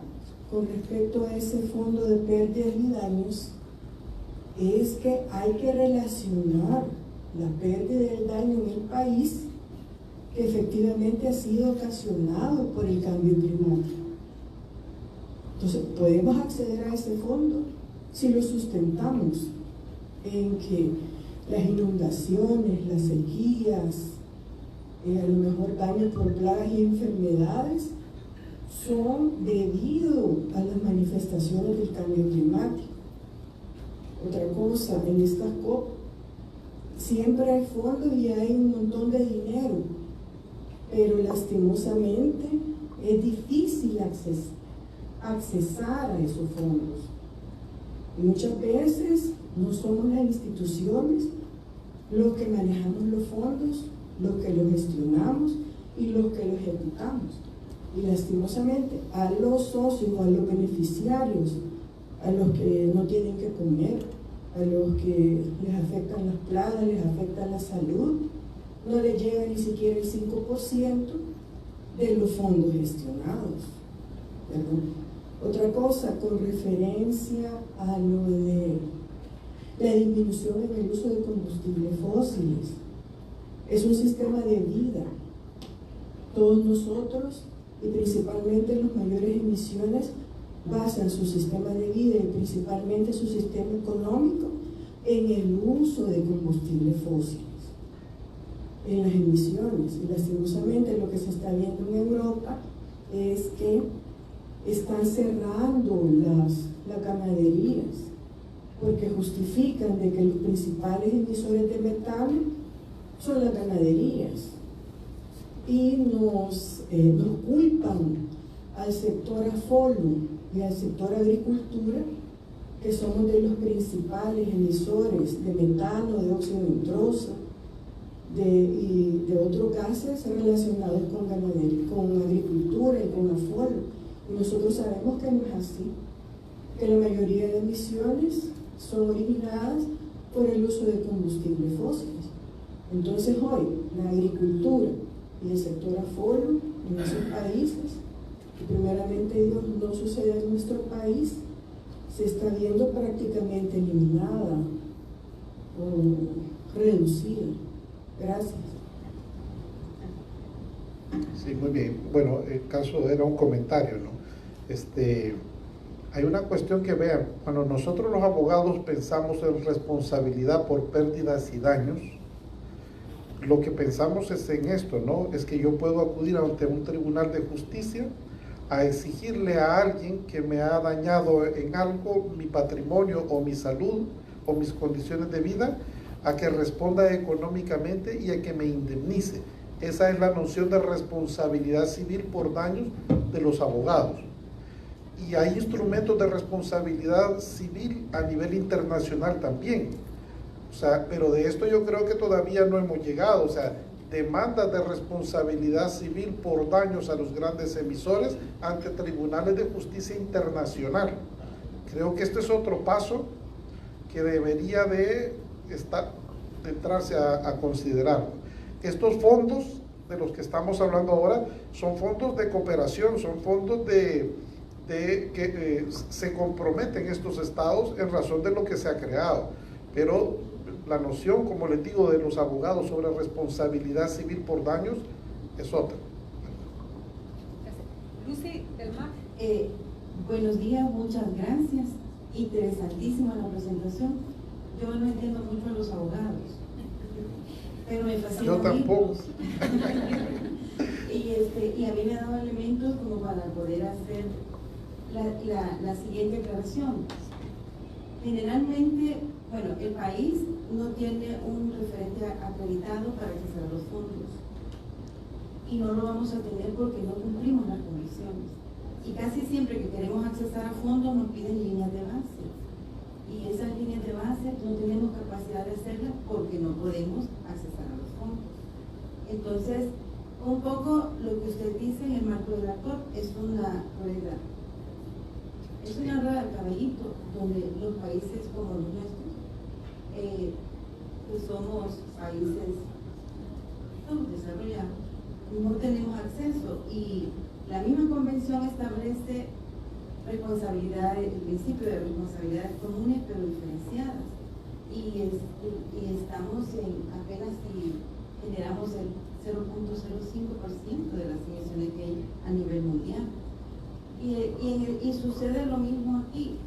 con respecto a ese fondo de pérdidas y daños es que hay que relacionar la pérdida y el daño en el país que efectivamente ha sido ocasionado por el cambio climático. Entonces, podemos acceder a ese fondo si lo sustentamos en que las inundaciones, las sequías, a lo mejor daños por plagas y enfermedades son debido a las manifestaciones del cambio climático. Otra cosa, en estas COP siempre hay fondos y hay un montón de dinero, pero lastimosamente es difícil accesar a esos fondos. Y muchas veces no somos las instituciones los que manejamos los fondos, los que los gestionamos y los que los ejecutamos. Y lastimosamente a los socios o a los beneficiarios, a los que no tienen que comer, a los que les afectan las plagas, les afecta la salud, no les llega ni siquiera el 5% de los fondos gestionados, ¿verdad? Otra cosa, con referencia a lo de la disminución en el uso de combustibles fósiles, es un sistema de vida. Todos nosotros, y principalmente los mayores emisiones, basan su sistema de vida y principalmente su sistema económico en el uso de combustibles fósiles, en las emisiones. Y lastimosamente lo que se está viendo en Europa es que están cerrando las ganaderías porque justifican de que los principales emisores de metano son las ganaderías y nos culpan al sector afolo y al sector agricultura que somos de los principales emisores de metano, de óxido nitroso y de otros gases relacionados con ganadería, con agricultura y con aforo. Y nosotros sabemos que no es así, que la mayoría de emisiones son originadas por el uso de combustibles fósiles. Entonces hoy la agricultura y el sector aforo en esos países, que primeramente Dios no sucede en nuestro país, se está viendo prácticamente eliminada o reducida. Gracias. Sí, muy bien. Bueno, el caso era un comentario, ¿no? Hay una cuestión que vean, cuando nosotros los abogados pensamos en responsabilidad por pérdidas y daños, lo que pensamos es en esto, ¿no? Es que yo puedo acudir ante un tribunal de justicia a exigirle a alguien que me ha dañado en algo, mi patrimonio o mi salud o mis condiciones de vida, a que responda económicamente y a que me indemnice. Esa es la noción de responsabilidad civil por daños de los abogados. Y hay instrumentos de responsabilidad civil a nivel internacional también. O sea, pero de esto yo creo que todavía no hemos llegado. O sea, demandas de responsabilidad civil por daños a los grandes emisores ante tribunales de justicia internacional. Creo que este es otro paso que debería de entrarse a considerar. Estos fondos de los que estamos hablando ahora son fondos de cooperación, son fondos que se comprometen estos estados en razón de lo que se ha creado, pero la noción, como les digo, de los abogados sobre responsabilidad civil por daños es otra. Lucy del Mar. Buenos días, muchas gracias. Interesantísima la presentación. Yo no entiendo mucho a los abogados, pero me fascina. Yo tampoco. Y a mí me ha dado elementos como para poder hacer la siguiente aclaración. Generalmente, bueno, el país no tiene un referente acreditado para acceder a los fondos y no lo vamos a tener porque no cumplimos las condiciones. Y casi siempre que queremos acceder a fondos nos piden líneas de base. Y esas líneas de base no tenemos capacidad de hacerlas porque no podemos acceder a los fondos. Entonces, un poco lo que usted dice en el marco de la COP es una rueda. Es una rueda de caballito donde los países como los nuestros, que somos países subdesarrollados, no tenemos acceso, y la misma convención establece responsabilidades, el principio de responsabilidades comunes pero diferenciadas, y estamos en apenas si generamos el 0.05% de las emisiones que hay a nivel mundial. Y sucede lo mismo aquí.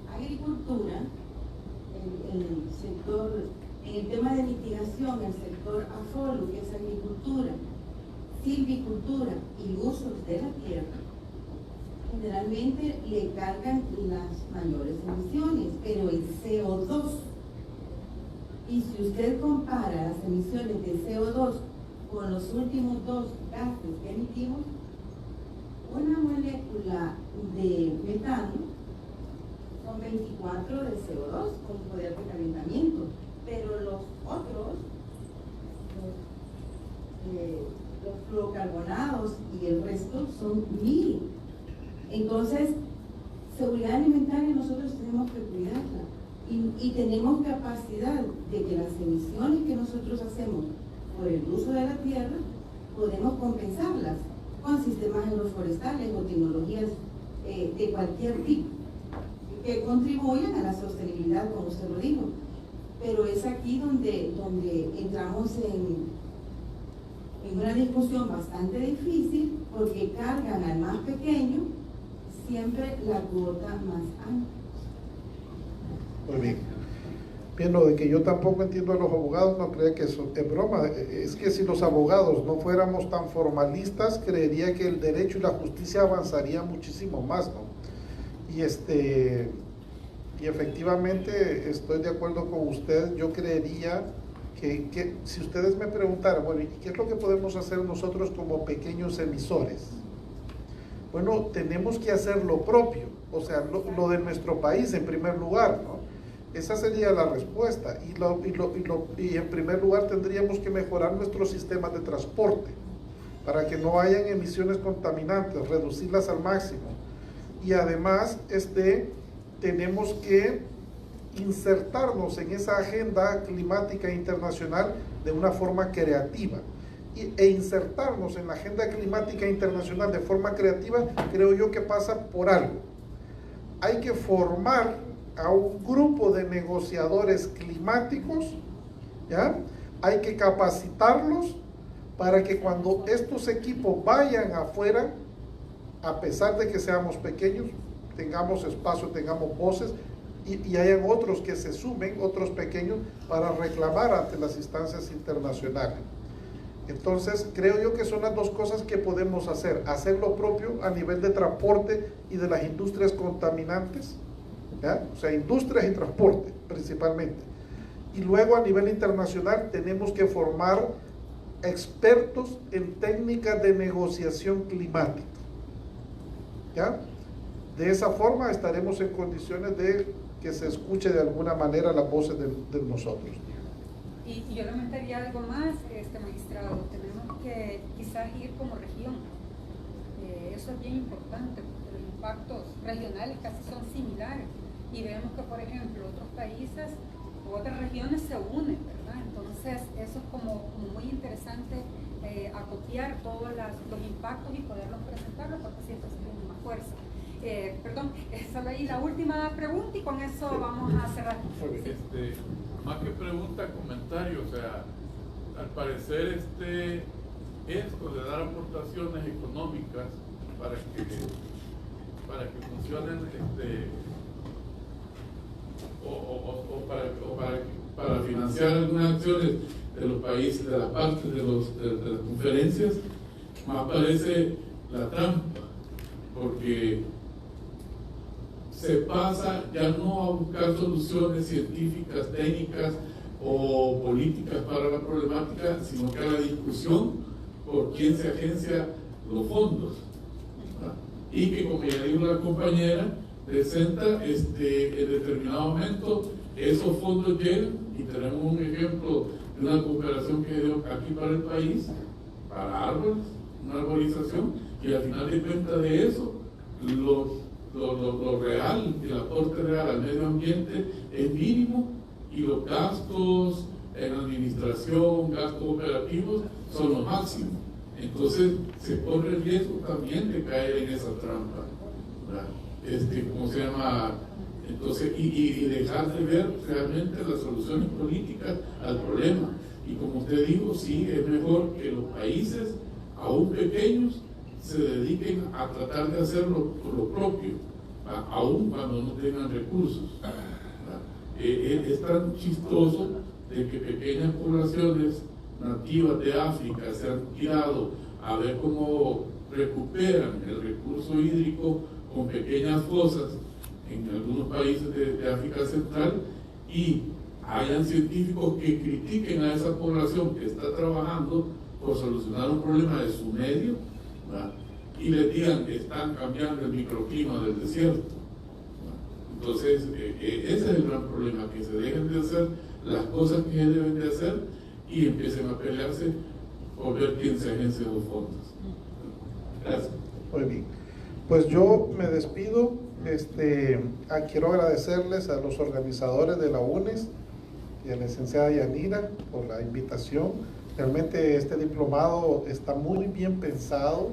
Agricultura, el sector, en el tema de mitigación, el sector aforo, que es agricultura, silvicultura y usos de la tierra, generalmente le cargan las mayores emisiones, pero el CO2, y si usted compara las emisiones de CO2 con los últimos dos gases que emitimos, una molécula de metano son 24 de CO2 con poder de calentamiento, pero los otros, los fluorocarbonados y el resto son 1000. Entonces, seguridad alimentaria nosotros tenemos que cuidarla y tenemos capacidad de que las emisiones que nosotros hacemos por el uso de la tierra podemos compensarlas con sistemas agroforestales o tecnologías de cualquier tipo que contribuyan a la sostenibilidad, como usted lo dijo. Pero es aquí donde entramos en una discusión bastante difícil, porque cargan al más pequeño siempre la cuota más alta. Muy bien. Bien, lo de que yo tampoco entiendo a los abogados, no crea que eso es broma. Es que si los abogados no fuéramos tan formalistas, creería que el derecho y la justicia avanzarían muchísimo más, ¿no? Y efectivamente estoy de acuerdo con usted. Yo creería que si ustedes me preguntaran, bueno, ¿y qué es lo que podemos hacer nosotros como pequeños emisores? Bueno, tenemos que hacer lo propio, o sea, lo de nuestro país en primer lugar, ¿no? Esa sería la respuesta. Y en primer lugar tendríamos que mejorar nuestros sistemas de transporte para que no hayan emisiones contaminantes, reducirlas al máximo. Y además tenemos que insertarnos en esa agenda climática internacional de una forma creativa. E insertarnos en la agenda climática internacional de forma creativa, creo yo que pasa por algo. Hay que formar a un grupo de negociadores climáticos, ¿ya? Hay que capacitarlos para que cuando estos equipos vayan afuera, a pesar de que seamos pequeños, tengamos espacio, tengamos voces, y hayan otros que se sumen, otros pequeños, para reclamar ante las instancias internacionales. Entonces, creo yo que son las dos cosas que podemos hacer lo propio a nivel de transporte y de las industrias contaminantes, ¿ya? O sea, industrias y transporte principalmente. Y luego a nivel internacional tenemos que formar expertos en técnicas de negociación climática, ¿ya? De esa forma estaremos en condiciones de que se escuche de alguna manera las voces de nosotros. Y yo lamentaría algo más, magistrado, tenemos que quizás ir como región. Eso es bien importante, porque los impactos regionales casi son similares. Y vemos que, por ejemplo, otros países u otras regiones se unen, ¿verdad? Entonces, eso es como muy interesante, acopiar todos los impactos y poderlos presentarlos, porque siempre se tiene más fuerza. Perdón, solo ahí la última pregunta y con eso vamos a cerrar. Más que pregunta, comentario, o sea, al parecer esto de dar aportaciones económicas para que funcionen para financiar algunas acciones de los países, de las partes de las conferencias, más parece la trampa, porque se pasa ya no a buscar soluciones científicas, técnicas o políticas para la problemática, sino que a la discusión por quién se agencia los fondos, ¿verdad? Y que, como ya dijo la compañera, presenta en determinado momento esos fondos llegan, y tenemos un ejemplo de una cooperación que dio aquí para el país, para árboles, una arborización, y al final de cuentas de eso, lo real, el aporte real al medio ambiente es mínimo, y los gastos en administración, gastos operativos son los máximos. Entonces se corre el riesgo también de caer en esa trampa, ¿verdad? ¿Cómo se llama? Entonces, y dejar de ver realmente las soluciones políticas al problema. Y como usted dijo, sí, es mejor que los países, aún pequeños, se dediquen a tratar de hacer lo propio, aún cuando no tengan recursos. Es tan chistoso de que pequeñas poblaciones nativas de África se han tirado a ver cómo recuperan el recurso hídrico con pequeñas fosas en algunos países de África Central, y hayan científicos que critiquen a esa población que está trabajando por solucionar un problema de su medio, ¿verdad? Y les digan que están cambiando el microclima del desierto, ¿verdad? Entonces, ese es el gran problema, que se dejen de hacer las cosas que deben de hacer y empiecen a pelearse por ver quién se agencia los fondos. Gracias. Muy bien. Pues yo me despido. Quiero agradecerles a los organizadores de la UNES y a la licenciada Yanira por la invitación. Realmente este diplomado está muy bien pensado,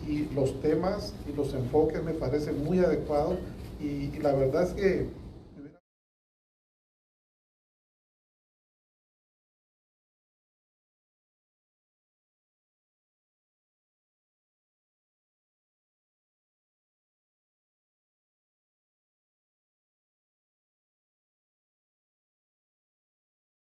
y los temas y los enfoques me parecen muy adecuados, y la verdad es que